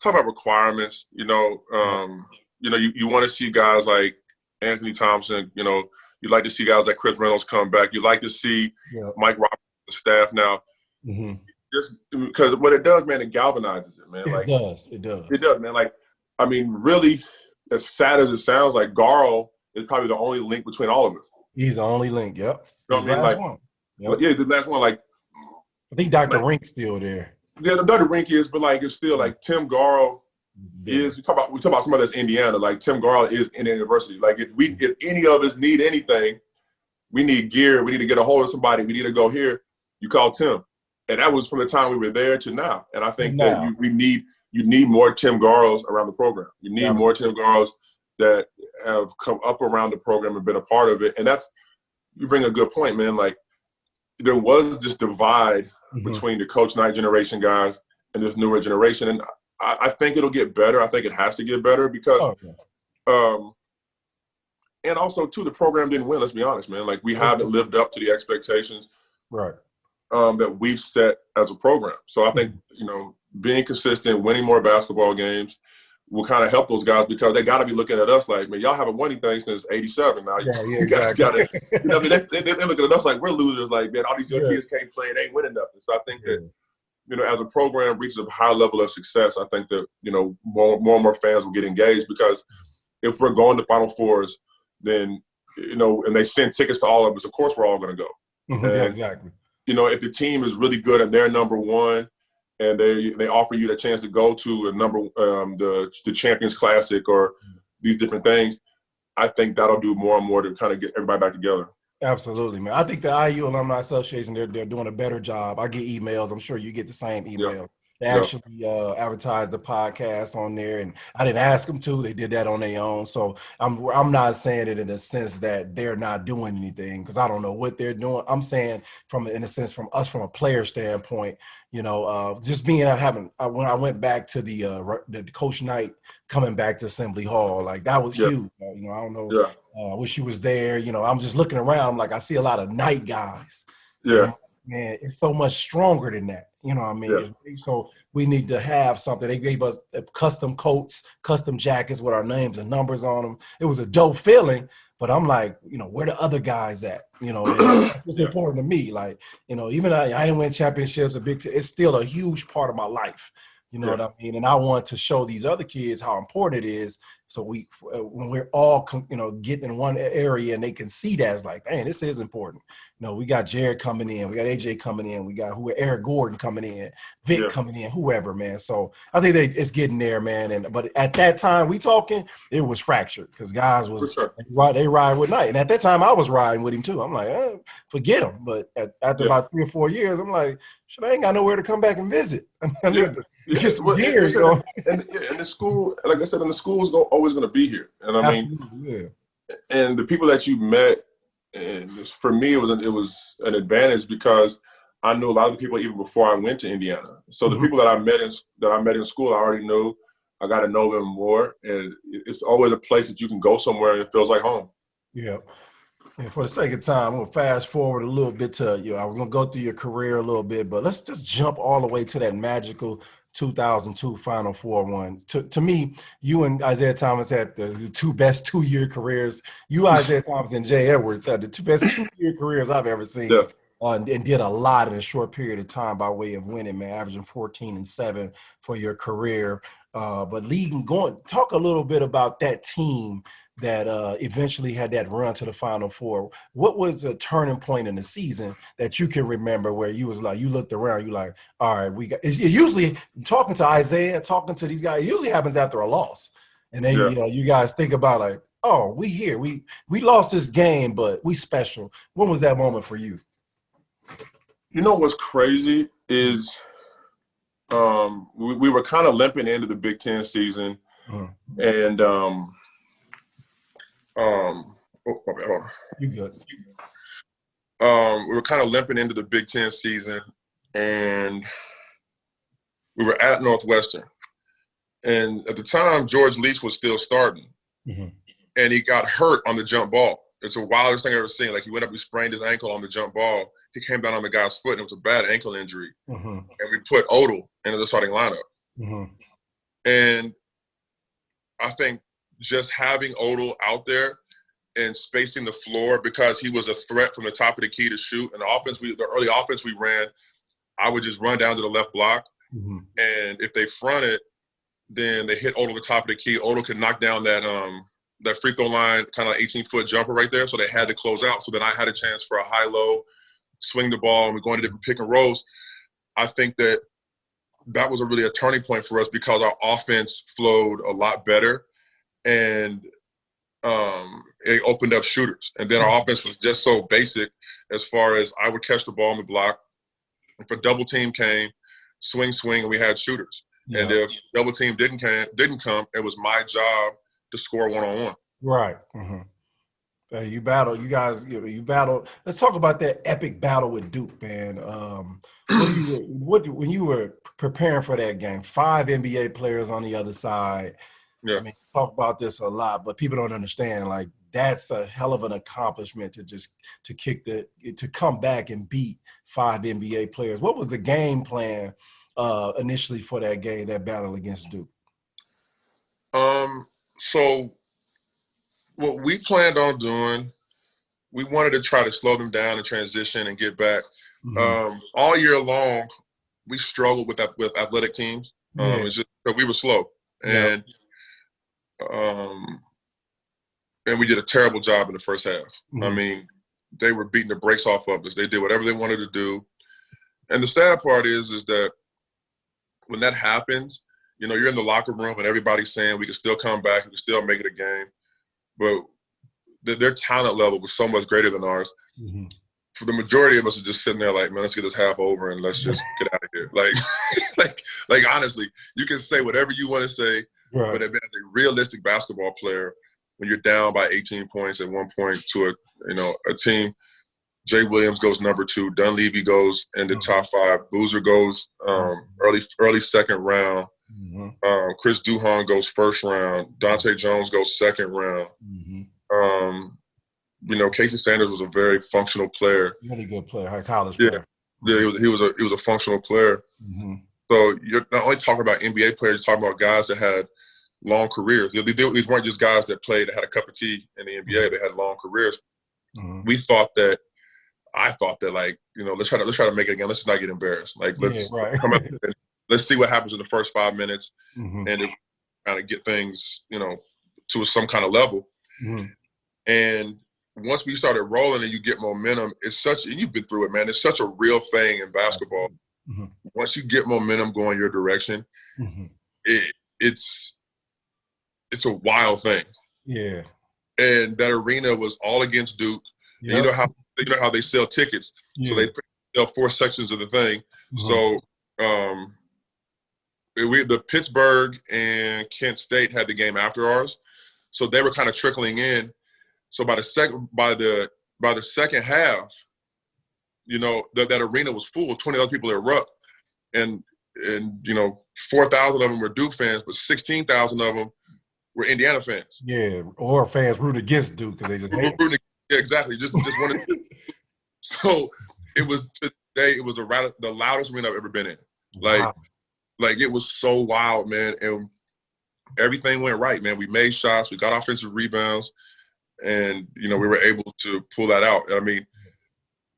talk about requirements. You want to see guys like Anthony Thompson. You'd like to see guys like Chris Reynolds come back. You'd like to see Mike Roberts, the staff now. Mm-hmm. Just because what it does, man, it galvanizes it, man. It does, man. Like, I mean, really, as sad as it sounds, like Garl is probably the only link between all of us. He's the only link. Yep. You know what I mean? Like, one. Yep. Yeah, the last one. Like, I think Dr. Rink's still there. Yeah, Dr. Rink is, but like, it's still like Tim Garl is. We talk about somebody that's Indiana. Like Tim Garl is in the university. Like, if any of us need anything, we need gear. We need to get a hold of somebody. We need to go here. You call Tim. And that was from the time we were there to now. And I think that you need more Tim Garls around the program. You need more Tim Garls that have come up around the program and been a part of it. And you bring a good point, man. Like, there was this divide between the Coach Knight generation guys and this newer generation. And I think it'll get better. I think it has to get better because and also, too, the program didn't win, let's be honest, man. Like, we haven't lived up to the expectations. Right. That we've set as a program. So I think, being consistent, winning more basketball games will kind of help those guys because they got to be looking at us like, man, y'all haven't won anything since '87. Now you guys got to, I mean, they look at us like we're losers. Like, man, all these young kids can't play. They ain't winning nothing. So I think that, as a program reaches a high level of success, I think that, more and more fans will get engaged because if we're going to Final Fours, then, and they send tickets to all of us, of course we're all going to go. Yeah, exactly. if the team is really good and they're number one, and they offer you the chance to go to the Champions Classic or these different things, I think that'll do more and more to kind of get everybody back together. Absolutely, man. I think the IU Alumni Association, they're doing a better job. I get emails. I'm sure you get the same emails. Yeah. They actually advertised the podcast on there, and I didn't ask them to. They did that on their own. So I'm not saying it in a sense that they're not doing anything, because I don't know what they're doing. I'm saying from a player standpoint, just being when I went back to the Coach Knight coming back to Assembly Hall, like that was huge. I don't know. Yeah. I wish you was there. I'm just looking around, like I see a lot of Knight guys. Yeah. Man, it's so much stronger than that. You know what I mean? Yeah. So we need to have something. They gave us custom coats, custom jackets with our names and numbers on them. It was a dope feeling, but I'm like, where the other guys at? It's important to me. Like, even I didn't win championships, it's still a huge part of my life. You know what I mean? And I want to show these other kids how important it is. So when we're all, getting in one area and they can see that, it's like, man, this is important. We got Jared coming in, we got AJ coming in, we got Eric Gordon coming in, Vic coming in, whoever, man. So I think it's getting there, man. But at that time we talking, it was fractured because guys they ride with Knight. And at that time I was riding with him too. I'm like, forget him. But after about 3 or 4 years, I'm like, shit, I ain't got nowhere to come back and visit. Get some gears, and the school, like I said, the school is always going to be here. And I mean, and the people that you met, and for me, it was an advantage because I knew a lot of the people even before I went to Indiana. So the people that I met in school, I already knew. I got to know them more, and it's always a place that you can go somewhere and it feels like home. Yeah. And for the sake of time, I'm going to fast forward a little bit to I'm going to go through your career a little bit, but let's just jump all the way to that magical 2002 Final Four one. To me, you and Isaiah Thomas had the two best 2-year careers. You, Isaiah Thomas, and Jay Edwards had the two best 2-year careers I've ever seen. Yeah. And did a lot in a short period of time by way of winning, man, averaging 14 and 7 for your career. But talk a little bit about that team that eventually had that run to the Final Four. What was a turning point in the season that you can remember where you was like, you looked around, you like, all right, it usually talking to Isaiah, talking to these guys, it usually happens after a loss. And then, you guys think about like, oh, we here. We lost this game, but we special. When was that moment for you? What's crazy is we were kind of limping into the Big Ten season. And You good. We were kind of limping into the Big Ten season, and we were at Northwestern. And at the time, George Leach was still starting, and he got hurt on the jump ball. It's the wildest thing I've ever seen. Like, he went up, he sprained his ankle on the jump ball. He came down on the guy's foot, and it was a bad ankle injury. And we put Odell into the starting lineup. And I think just having Odell out there and spacing the floor, because he was a threat from the top of the key to shoot. And the early offense we ran, I would just run down to the left block. And if they fronted, then they hit Odell at the top of the key. Odell could knock down that free throw line, kind of 18-foot jumper right there. So they had to close out. So then I had a chance for a high-low, swing the ball, and we're going to different pick and rolls. I think that was really a turning point for us because our offense flowed a lot better, and it opened up shooters. And then our offense was just so basic as far as I would catch the ball on the block. If a double team came, swing, and we had shooters. And if double team didn't come, it was my job to score one-on-one. Right. You battle. You guys. You battle. Let's talk about that epic battle with Duke, man. When you were preparing for that game, 5 NBA players on the other side. Yeah. I mean, talk about this a lot, but people don't understand. Like, that's a hell of an accomplishment to come back and beat 5 NBA players. What was the game plan initially for that game, that battle against Duke? So what we planned on doing, we wanted to try to slow them down and transition and get back. All year long, we struggled with athletic teams. It's just that we were slow. And we did a terrible job in the first half. I mean, they were beating the brakes off of us. They did whatever they wanted to do. And the sad part is that when that happens, you know, you're in the locker room and everybody's saying we can still come back, we can still make it a game. But their talent level was so much greater than ours. Mm-hmm. For the majority of us are just sitting there like, man, let's get this half over and let's just get out of here. Like honestly, you can say whatever you want to say, right. But as a realistic basketball player, when you're down by 18 points at one point to a team, Jay Williams goes number 2, Dunleavy goes in the top 5, Boozer goes early second round, Chris Duhon goes first round, Dante Jones goes second round. You know, Casey Sanders was a very functional player. Really good player, high college player. Yeah, he was a functional player. So you're not only talking about NBA players, you're talking about guys that had long careers. These weren't just guys that played that had a cup of tea in the NBA. They had long careers. I thought that like, you know, let's try to make it again. Let's not get embarrassed. Like let's come up and let's see what happens in the first 5 minutes and kind of get things, you know, to some kind of level. And once we started rolling and you get momentum, and you've been through it, man, it's such a real thing in basketball. Once you get momentum going your direction, it's a wild thing. Yeah. And that arena was all against Duke. Yep. You know how they sell tickets. So they sell 4 sections of the thing. So the Pittsburgh and Kent State had the game after ours. So they were kind of trickling in. So by the second half, you know, that arena was full. 20,000 people erupt, and you know, 4,000 of them were Duke fans, but 16,000 of them were Indiana fans. Yeah, or fans root against Duke because they just hate. Yeah, exactly. Just wanted. So it was today. It was the loudest arena I've ever been in. Like it was so wild, man, and everything went right, man. We made shots, we got offensive rebounds. And, you know, we were able to pull that out. I mean,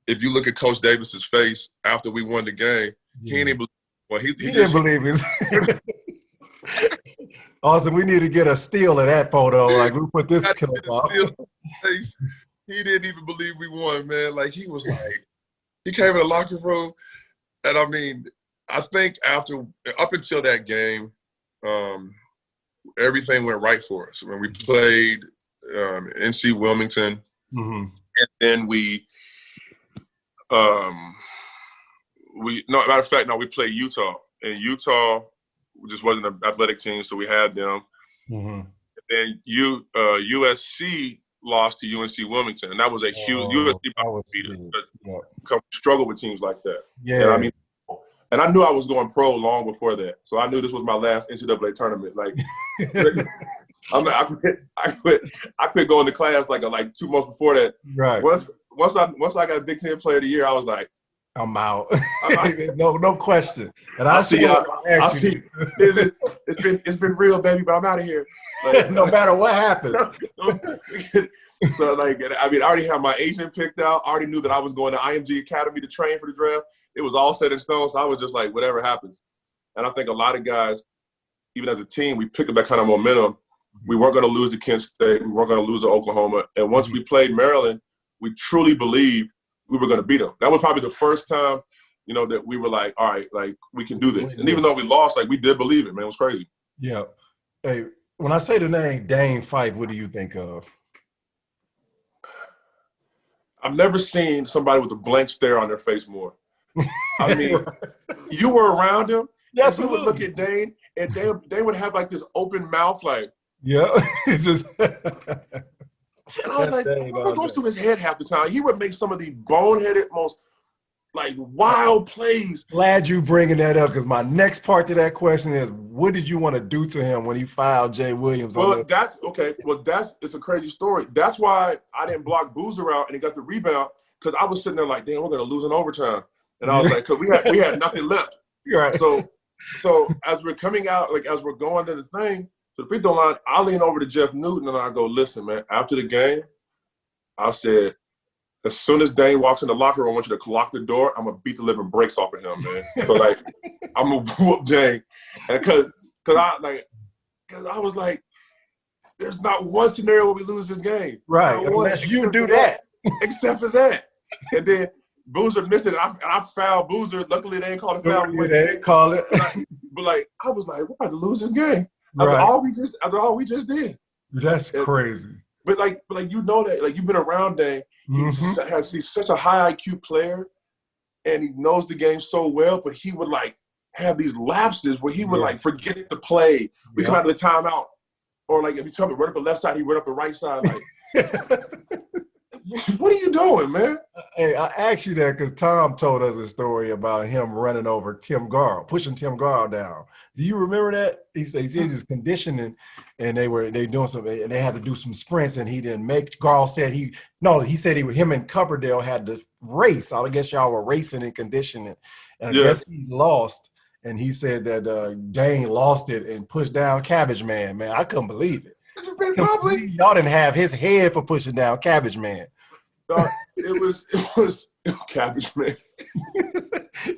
if you look at Coach Davis's face after we won the game, he didn't believe. Well, he didn't believe it. Also, we need to get a steal of that photo. Like, we put this clip up. He didn't even believe we won, man. Like, he was like, he came in the locker room. And, I mean, I think up until that game, everything went right for us. When we played – NC Wilmington, and then we played Utah, and Utah just wasn't an athletic team, so we had them. And then USC lost to UNC Wilmington, and that was a huge USC struggle with teams like that. Yeah, and I mean, and I knew I was going pro long before that, so I knew this was my last NCAA tournament. Like, I quit going to class like 2 months before that. Right. Once I got Big Ten Player of the Year, I was like, I'm out. No question. And I'll see y'all. It's been real, baby, but I'm out of here. Like, no matter what happens. So like, I mean, I already had my agent picked out. I already knew that I was going to IMG Academy to train for the draft. It was all set in stone, so I was just like, whatever happens. And I think a lot of guys, even as a team, we picked up that kind of momentum. We weren't going to lose to Kent State. We weren't going to lose to Oklahoma. And once we played Maryland, we truly believed we were going to beat them. That was probably the first time, you know, that we were like, all right, like, we can do this. And even though we lost, like, we did believe it, man. It was crazy. Yeah. Hey, when I say the name Dane Fife, what do you think of? I've never seen somebody with a blank stare on their face more. I mean, you were around him. Yes, you would look at Dane, and they would have like this open mouth, like, yeah. It's just. And I was like, what goes through his head half the time? He would make some of the boneheaded, most like wild plays. Glad you bringing that up, because my next part to that question is, what did you want to do to him when he filed Jay Williams? Well, that's okay. Well, it's a crazy story. That's why I didn't block Boozer out and he got the rebound, because I was sitting there like, damn, we're gonna lose in overtime. And I was like, because we had nothing left. Right. So as we're coming out, like as we're going to the thing, to the free throw line, I lean over to Jeff Newton and I go, listen, man, after the game, I said, as soon as Dane walks in the locker room, I want you to lock the door. I'm going to beat the living breaks off of him, man. So, like, I'm going to whoop Dane. And because I was like, there's not one scenario where we lose this game. Right, unless you do that. Except for that. And then Boozer missed it. And I fouled Boozer. Luckily, they didn't call the foul. They didn't call it. But like, I was like, we're about to lose this game. Right. After all we just did. That's crazy. But like you know that, like, you've been around Dane. He's such a high IQ player, and he knows the game so well. But he would like have these lapses where he would like forget the play. We come out of the timeout, or like if you tell me run up the left side, he run up the right side. Like, what are you doing, man? Hey, I asked you that because Tom told us a story about him running over Tim Garl, pushing Tim Garl down. Do you remember that? He said he was conditioning, and they doing something, and they had to do some sprints, and he didn't make. Garl said him and Coverdale had to race. I guess y'all were racing and conditioning, and I guess he lost. And he said that Dane lost it and pushed down Cabbage Man. Man, I couldn't believe it. Y'all didn't have his head for pushing down Cabbage Man. It was Cabbage Man.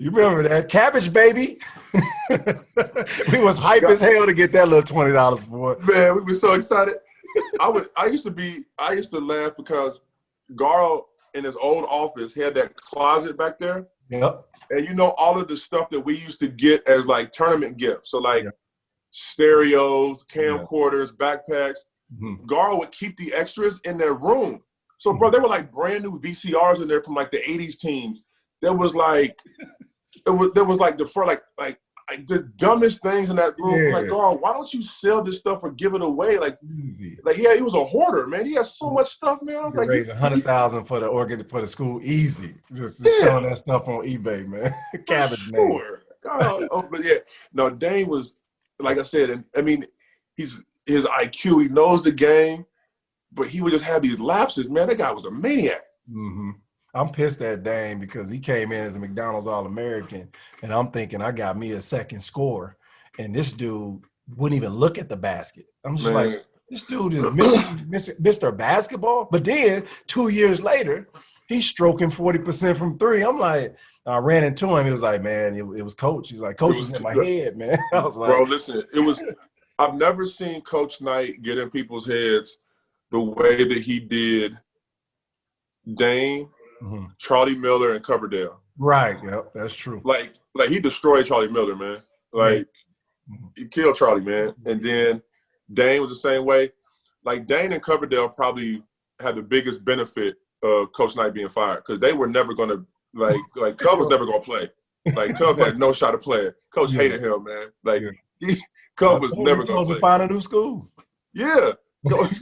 You remember that Cabbage Baby? We was hype as hell to get that little $20 for it. Man, we were so excited. I used to laugh because Garl in his old office had that closet back there. Yep. And you know all of the stuff that we used to get as like tournament gifts. So like stereos, camcorders, backpacks. Garl would keep the extras in their room. So, bro, there were like brand new VCRs in there from like the '80s teams. There was like, the dumbest things in that room. Yeah. Like, Garl, why don't you sell this stuff or give it away? Like, he was a hoarder, man. He has so much stuff, man. I was like, raise $100,000 for the school, easy. Just selling that stuff on eBay, man. Cabbage Man. But yeah, no, Dane was, like I said, and I mean, his IQ, he knows the game. But he would just have these lapses, man. That guy was a maniac. I'm pissed at Dane because he came in as a McDonald's All-American, and I'm thinking I got me a second score, and this dude wouldn't even look at the basket. I'm just like, this dude is Mr. Basketball. But then 2 years later, he's stroking 40% from three. I'm like, I ran into him. He was like, man, it was Coach. He's like, Coach was in my head, man. I was like, bro, listen, I've never seen Coach Knight get in people's heads the way that he did Dane, Charlie Miller, and Coverdale. Right, yep, that's true. Like he destroyed Charlie Miller, man. Like, he killed Charlie, man. And then Dane was the same way. Like, Dane and Coverdale probably had the biggest benefit of Coach Knight being fired because they were never going to, like Cub was never going to play. Like, Cub had no shot of playing. Coach hated him, man. Like, Cub was never going to play. Find a new school. Yeah.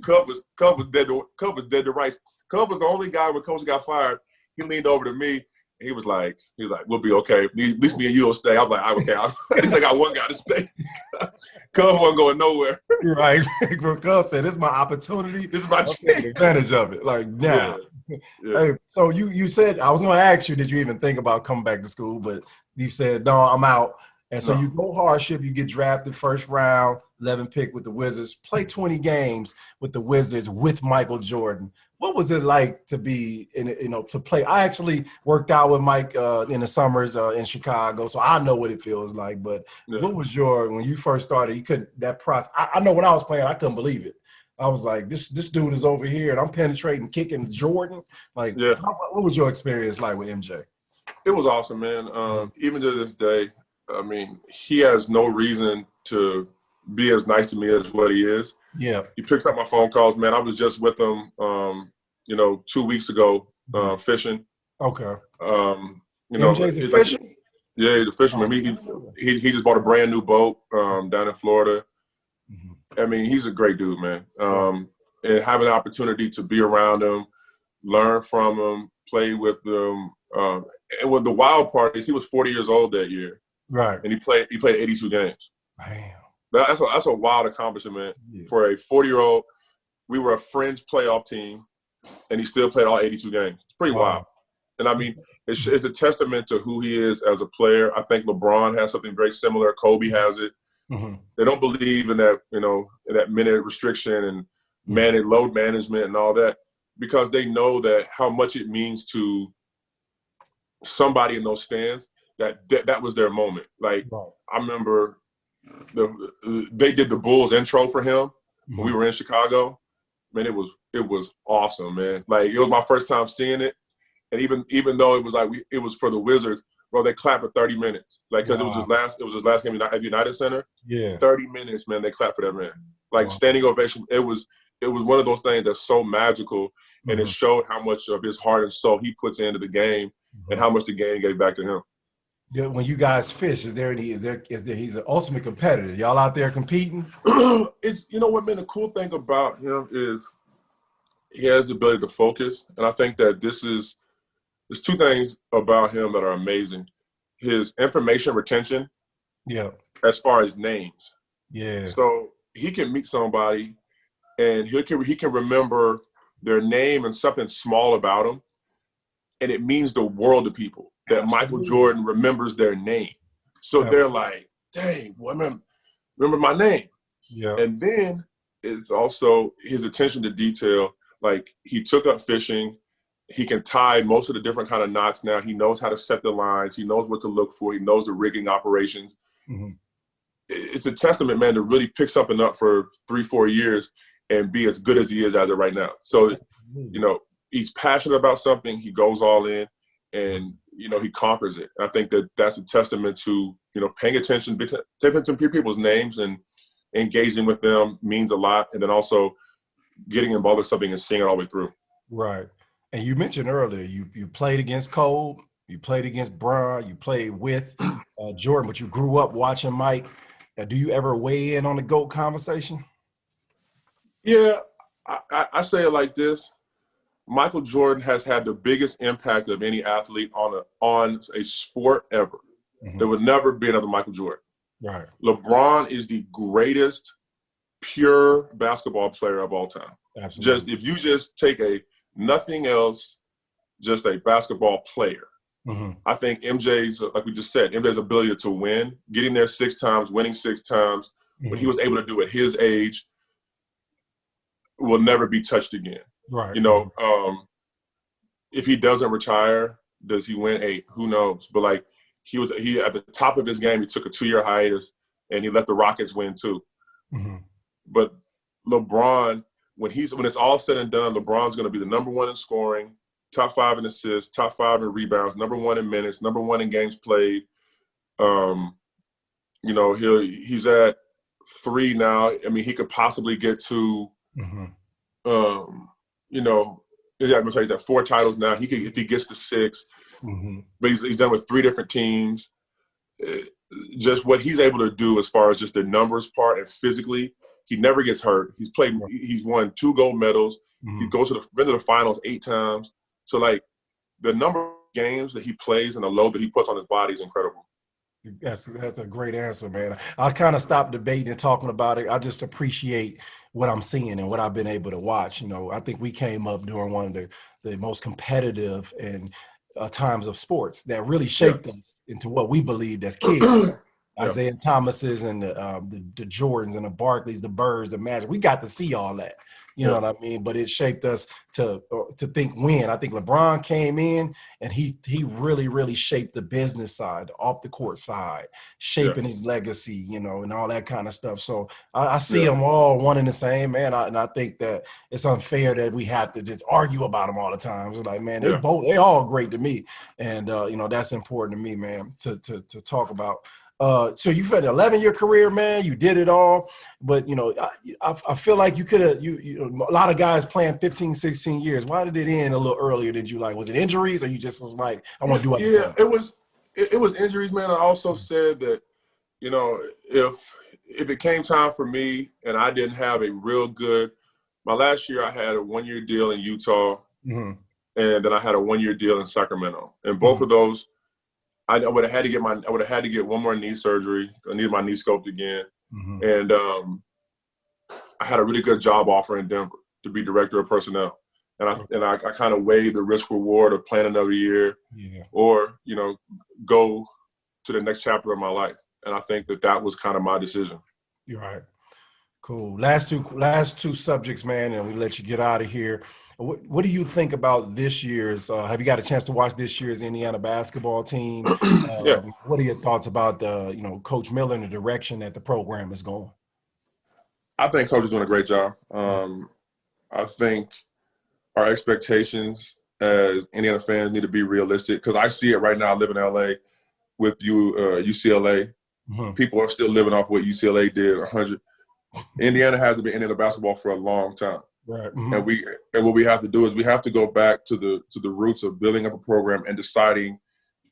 Cub was dead to rights. Cub was the only guy when Coach got fired. He leaned over to me and he was like, "We'll be okay. At least me and you will stay." I'm like, "Okay." At least I got one guy to stay. Cub wasn't going nowhere. Right. Cub said, "This is my opportunity. This is my chance. Take advantage of it." Like now. Yeah. Hey, so you said, I was going to ask you, did you even think about coming back to school? But you said, no, I'm out. And so you go hardship, you get drafted first round, 11 pick with the Wizards, play 20 games with the Wizards with Michael Jordan. What was it like to be to play? I actually worked out with Mike in the summers in Chicago, so I know what it feels like. But what was when you first started, that process? I know when I was playing, I couldn't believe it. I was like, this dude is over here and I'm penetrating, kicking Jordan. Like, what was your experience like with MJ? It was awesome, man. Even to this day, I mean, he has no reason to be as nice to me as what he is. Yeah. He picks up my phone calls, man. I was just with him, 2 weeks ago, fishing. Okay. MJ's a fisherman? Yeah, he's a fisherman. He just bought a brand new boat down in Florida. I mean, he's a great dude, man. And having the opportunity to be around him, learn from him, play with him. And with the wild part is he was 40 years old that year. Right. And he played 82 games. Damn. That's a wild accomplishment for a 40-year-old. We were a fringe playoff team, and he still played all 82 games. It's pretty wild. And, I mean, it's a testament to who he is as a player. I think LeBron has something very similar. Kobe has it. They don't believe in that, in that minute restriction and load management and all that because they know that how much it means to somebody in those stands that was their moment. Like, I remember they did the Bulls intro for him when we were in Chicago. Man, it was awesome, man. Like, it was my first time seeing it. And even though it was like it was for the Wizards, bro, they clapped for 30 minutes. Like, because Wow. it was his last game at United Center. Yeah. 30 minutes, man, they clapped for that man. Like, Wow. standing ovation. It was one of those things that's so magical, and it showed how much of his heart and soul he puts into the game and how much the game gave back to him. Yeah, when you guys fish, is there he's an ultimate competitor. Y'all out there competing? It's, you know what, man, the cool thing about him is he has the ability to focus. And I think that there's two things about him that are amazing. His information retention, Yeah. as far as names. Yeah. So he can meet somebody and he can remember their name and something small about them, and it means the world to people that Absolutely. Michael Jordan remembers their name. So they're like, dang, woman, remember my name. Yeah. And then it's also his attention to detail. Like, he took up fishing. He can tie most of the different kind of knots now. He knows how to set the lines. He knows what to look for. He knows the rigging operations. Mm-hmm. It's a testament, man, to really pick something up for 3-4 years and be as good as he is as of right now. So, you know, he's passionate about something. He goes all in, and, you know, he conquers it. I think that that's a testament to, you know, paying attention to people's names and engaging with them means a lot. And then also getting involved with something and seeing it all the way through. Right. And you mentioned earlier, you played against Cole, you played against Bron, you played with Jordan, but you grew up watching Mike. Do you ever weigh in on the GOAT conversation? Yeah, I say it like this. Michael Jordan has had the biggest impact of any athlete on a sport ever. Mm-hmm. There would never be another Michael Jordan. Right. LeBron is the greatest pure basketball player of all time. Absolutely. If you just take nothing else, just a basketball player. Mm-hmm. I think MJ's, like we just said, MJ's ability to win, getting there 6 times, winning 6 times, what he was able to do at his age will never be touched again. Right. You know, if he doesn't retire, does he win 8? Who knows? But like, he at the top of his game, he took a 2-year hiatus and he let the Rockets win too. Mm-hmm. But LeBron, when it's all said and done, LeBron's going to be the number 1 in scoring, top 5 in assists, top 5 in rebounds, number 1 in minutes, number 1 in games played. You know, he's at 3 now. I mean, he could possibly get to, you know, I'm sorry, he's at 4 titles now. He could, if he gets to 6, but he's done with 3 different teams. Just what he's able to do as far as just the numbers part and physically, he never gets hurt. He's won 2 gold medals. He goes to the finals 8 times. So like, the number of games that he plays and the load that he puts on his body is incredible. That's a great answer, man. I kind of stopped debating and talking about it. I just appreciate what I'm seeing and what I've been able to watch. You know, I think we came up during one of the most competitive and times of sports that really shaped us into what we believed as kids. Isaiah Thomas's and the Jordans and the Barkleys, the Birds, the Magic. We got to see all that. You know what I mean? But it shaped us to think win. I think LeBron came in and he really, really shaped the business side, the off the court side, shaping his legacy, you know, and all that kind of stuff. So I see them all one and the same, man. And I think that it's unfair that we have to just argue about them all the time. It's like, man, they all great to me. And, you know, that's important to me, man, to talk about. So you've had an 11-year career, man. You did it all, but you know, I feel like you could have. You know, a lot of guys playing 15, 16 years. Why did it end a little earlier than you like? Was it injuries, or you just was like, I want to do other things? It was injuries, man. I also said that, you know, if it came time for me and I didn't have a real good, my last year I had a 1-year deal in Utah, and then I had a 1-year deal in Sacramento, and both of those. I would have had to get one more knee surgery. I needed my knee scoped again, and I had a really good job offer in Denver to be director of personnel, and I kind of weighed the risk reward of playing another year, or, you know, go to the next chapter of my life, and I think that was kind of my decision. You're right. Cool. Last two subjects, man, and we let you get out of here. What do you think about this year's? Have you got a chance to watch this year's Indiana basketball team? What are your thoughts about Coach Miller and the direction that the program is going? I think Coach is doing a great job. I think our expectations as Indiana fans need to be realistic, because I see it right now. I live in LA with UCLA. Mm-hmm. People are still living off what UCLA did 100. Indiana has been Indiana basketball for a long time. Right. Mm-hmm. And what we have to do is we have to go back to the roots of building up a program and deciding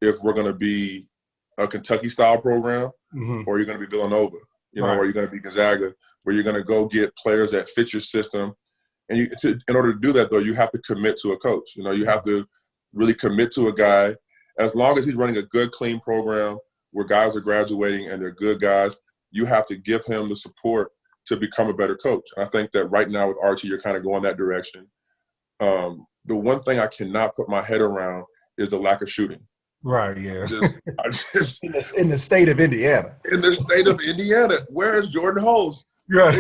if we're going to be a Kentucky style program or you're going to be Villanova, or you're going to be Gonzaga, where you're going to go get players that fit your system. And in order to do that, though, you have to commit to a coach. You have to really commit to a guy. As long as he's running a good, clean program where guys are graduating and they're good guys, you have to give him the support to become a better coach. And I think that right now with Archie, you're kind of going that direction. The one thing I cannot put my head around is the lack of shooting. Right, yeah. I just in the state of Indiana. In the state of Indiana, where is Jordan Hose? Right.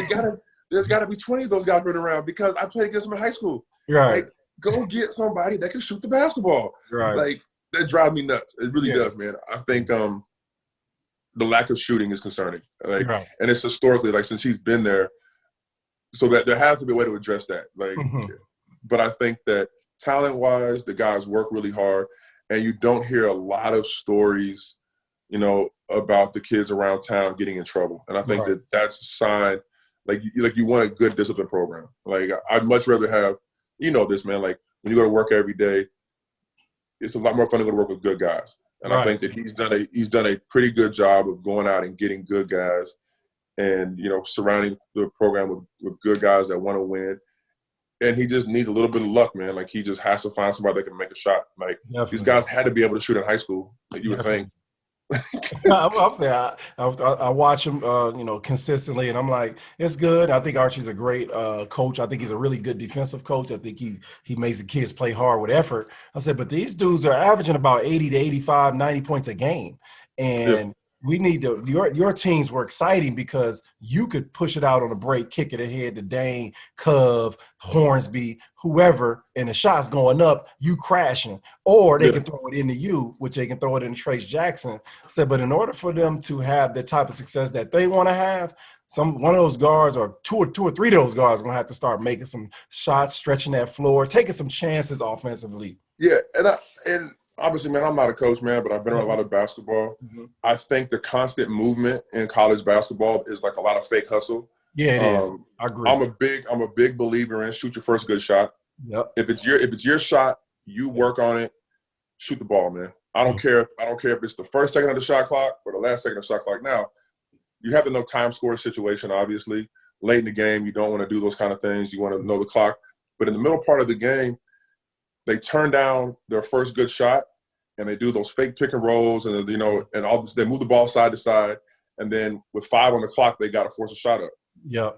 There's got to be 20 of those guys running around, because I played against them in high school. Right. Like, go get somebody that can shoot the basketball. Right. Like, that drives me nuts. It really does, man. I think the lack of shooting is concerning. Like, and it's historically, like, since he's been there, so that there has to be a way to address that. Like, but I think that talent-wise, the guys work really hard, and you don't hear a lot of stories, about the kids around town getting in trouble. And I think that that's a sign. Like you want a good discipline program. Like, I'd much rather have, this, man, like, when you go to work every day, it's a lot more fun to go to work with good guys. And I think that he's done a pretty good job of going out and getting good guys and, surrounding the program with good guys that want to win. And he just needs a little bit of luck, man. Like, he just has to find somebody that can make a shot. Like, these guys had to be able to shoot in high school, like you would think. I'm saying I watch him, consistently, and I'm like, it's good. I think Archie's a great coach. I think he's a really good defensive coach. I think he makes the kids play hard with effort. I said, but these dudes are averaging about 80 to 85, 90 points a game, and we need to. Your teams were exciting because you could push it out on a break, kick it ahead to Dane, Cove, Hornsby, whoever, and the shot's going up, you crashing. Or they can throw it into you, which they can throw it into Trace Jackson. But in order for them to have the type of success that they want to have, one of those guards or two or three of those guards are going to have to start making some shots, stretching that floor, taking some chances offensively. Yeah, and obviously, man, I'm not a coach, man, but I've been around a lot of basketball. I think the constant movement in college basketball is like a lot of fake hustle. Yeah, it is. I agree. I'm a big believer in shoot your first good shot. Yep. If it's your shot, you work on it. Shoot the ball, man. I don't care. I don't care if it's the first second of the shot clock or the last second of the shot clock. Now, you have to know time score situation. Obviously, late in the game, you don't want to do those kind of things. You want to know the clock. But in the middle part of the game, they turn down their first good shot, and they do those fake pick and rolls, and and all this. They move the ball side to side, and then with 5 on the clock, they got to force a shot up. Yeah,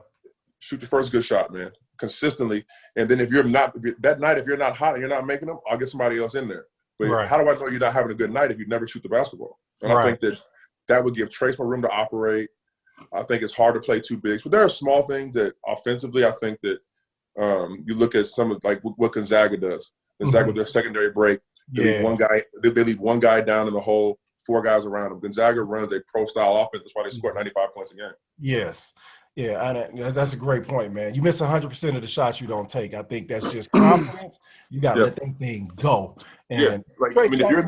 shoot your first good shot, man, consistently. And then if you're not hot and you're not making them, I'll get somebody else in there. But how do I know you're not having a good night if you never shoot the basketball? And I think that would give Trace more room to operate. I think it's hard to play two bigs, but there are small things that offensively, I think that you look at some of like what Gonzaga does. Gonzaga with their secondary break, they leave one guy down in the hole, 4 guys around him. Gonzaga runs a pro-style offense. That's why they score 95 points a game. Yes. Yeah, that's a great point, man. You miss 100% of the shots you don't take. I think that's just confidence. You got to let that thing go. And if you're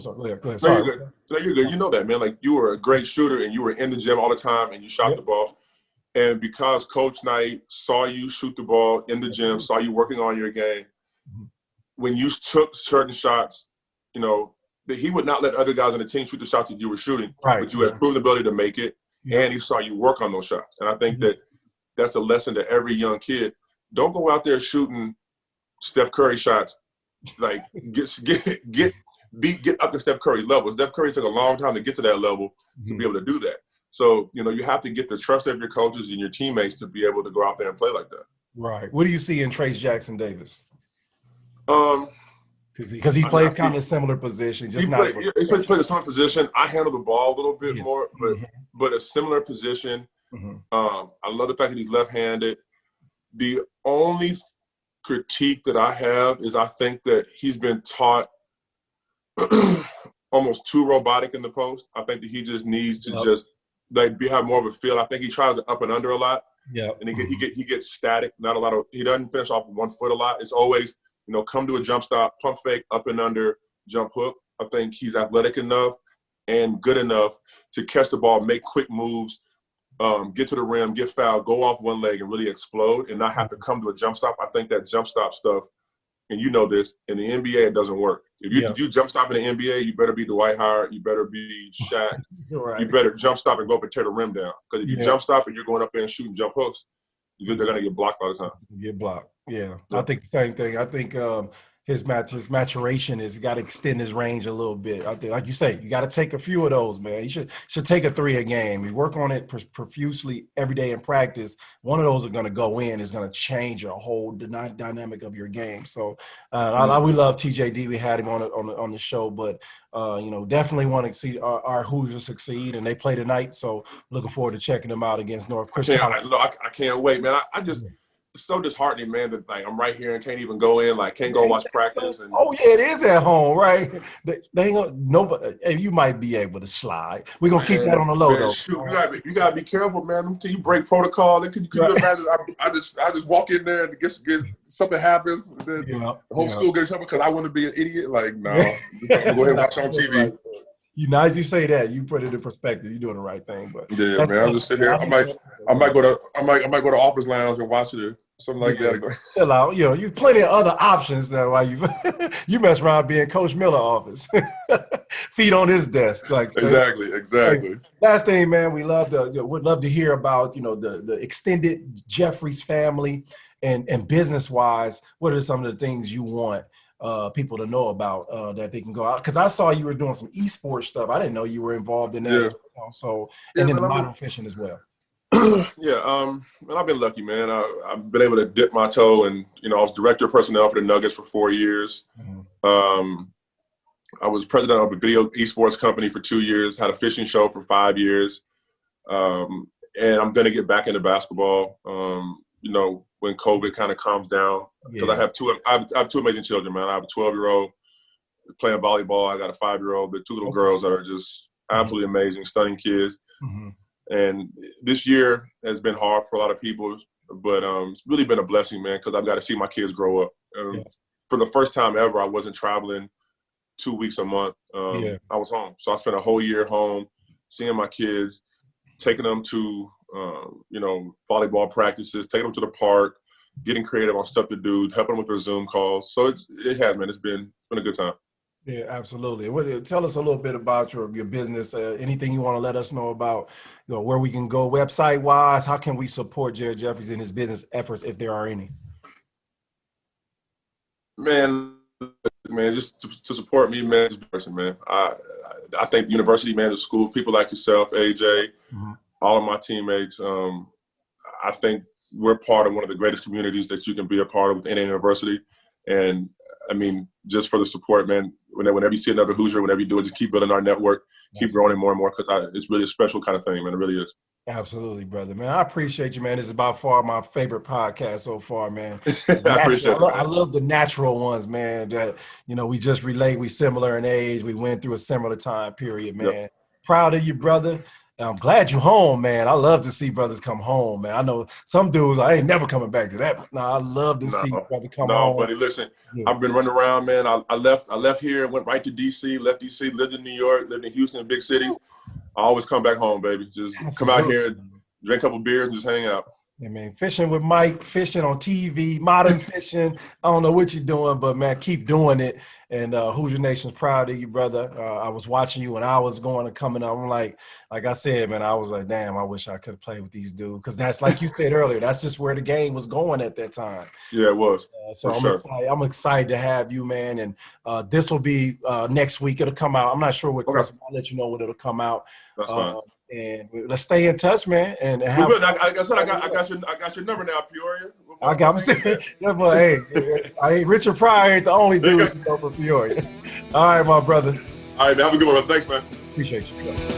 sorry. Go ahead. Sorry. You're good. You know that, man. Like, you were a great shooter and you were in the gym all the time and you shot the ball. And because Coach Knight saw you shoot the ball in the gym, saw you working on your game, when you took certain shots, that he would not let other guys on the team shoot the shots that you were shooting. Right. But you had proven the ability to make it. And he saw you work on those shots. And I think that that's a lesson to every young kid. Don't go out there shooting Steph Curry shots. Like, get up to Steph Curry level. Steph Curry took a long time to get to that level to be able to do that. So, you have to get the trust of your coaches and your teammates to be able to go out there and play like that. Right. What do you see in Trace Jackson Davis? Because he played kind of a similar position. He played a similar position. I handle the ball a little bit more, but a similar position. I love the fact that he's left-handed. The only critique that I have is I think that he's been taught almost too robotic in the post. I think that he just needs to have more of a feel. I think he tries to up and under a lot. Yeah, and he gets static. Not a lot of. He doesn't finish off with 1 foot a lot. It's always come to a jump stop, pump fake, up and under, jump hook. I think he's athletic enough and good enough to catch the ball, make quick moves, get to the rim, get fouled, go off one leg and really explode and not have to come to a jump stop. I think that jump stop stuff, and you know this, in the NBA, it doesn't work. If you jump stop in the NBA, you better be Dwight Howard, you better be Shaq, right. You better jump stop and go up and tear the rim down. Because if you jump stop and you're going up there and shooting jump hooks, they're going to get blocked all the time. Get blocked, yeah. I think the same thing. I think his maturation has got to extend his range a little bit. I think, like you say, you got to take a few of those, man. You should take a 3 a game. You work on it profusely every day in practice. One of those are going to go in. It's going to change your whole dynamic of your game. So we love TJD. We had him on the show, but definitely want to see our Hoosiers succeed, and they play tonight. So looking forward to checking them out against North Christian. I can't wait, man. I just. It's so disheartening, man, that I'm right here and can't even go in, can't go watch practice. And it is at home, right? They ain't gonna, nobody. Hey, you might be able to slide. We're gonna keep that on the low, man, though. Shoot, you gotta be careful, man. Until you break protocol, could you imagine? I just walk in there and get something happens, and then the whole school gets trouble because I want to be an idiot. No, I'm gonna go ahead and watch on TV. Right. Now you say that, you put it in perspective. You're doing the right thing, but yeah, man. I'm just sitting here. I might go to Office Lounge and watch it. Something like that. Chill out. You plenty of other options that why you mess around being Coach Miller office. Feet on his desk. Exactly. Last thing, man, would love to hear about, the extended Jeffries family and business wise. What are some of the things you want people to know about that they can go out? Because I saw you were doing some esports stuff. I didn't know you were involved in that as well. So, and then the modern fishing as well. And I've been lucky, man. I've been able to dip my toe, and I was director of personnel for the Nuggets for 4 years. Mm-hmm. I was president of a video esports company for 2 years. Had a fishing show for 5 years, and I'm gonna get back into basketball. When COVID kind of calms down, because I have two amazing children, man. I have a 12-year-old playing volleyball. I got a 5-year-old. The 2 little girls that are just absolutely amazing, stunning kids. Mm-hmm. And this year has been hard for a lot of people, but it's really been a blessing, man, because I've got to see my kids grow up. For the first time ever, I wasn't traveling 2 weeks a month. I was home. So I spent a whole year home seeing my kids, taking them to, volleyball practices, taking them to the park, getting creative on stuff to do, helping them with their Zoom calls. So it's been a good time. Yeah, absolutely. Tell us a little bit about your business. Anything you want to let us know about, where we can go website wise. How can we support Jared Jeffries in his business efforts, if there are any? Man, just to support me, man. Man, I think the university, man, the school, people like yourself, AJ, all of my teammates. I think we're part of one of the greatest communities that you can be a part of within a university, and I mean, just for the support, man. Whenever you see another Hoosier, whenever you do it, just keep building our network, keep growing it more and more, because it's really a special kind of thing, man. It really is. Absolutely, brother, man. I appreciate you, man. This is by far my favorite podcast so far, man. I appreciate it. I love the natural ones, man, that, we just relate. We similar in age. We went through a similar time period, man. Yep. Proud of you, brother. I'm glad you're home, man. I love to see brothers come home, man. I know some dudes, I ain't never coming back to that. No, I love to see brother come home. No, buddy, listen, I've been running around, man. I left here, went right to D.C., lived in New York, lived in Houston, big cities. I always come back home, baby. Just come out here, drink a couple beers, and just hang out. Yeah, man, fishing with Mike, fishing on TV, modern fishing. I don't know what you're doing, but, man, keep doing it. And Hoosier Nation's proud of you, brother. I was watching you when I was coming up. I'm like I said, man, I was like, damn, I wish I could play with these dudes. Because that's, like you said earlier, that's just where the game was going at that time. Yeah, it was. So I'm excited to have you, man. And this will be next week. It'll come out. I'm not sure what Chris. I'll let you know when it'll come out. That's fine. And let's stay in touch, man. And have like I said, I got your number now, Peoria. I got him. Yeah, but hey, Richard Pryor ain't the only dude from Peoria. All right, my brother. All right, man. Have a good one. Thanks, man. Appreciate you.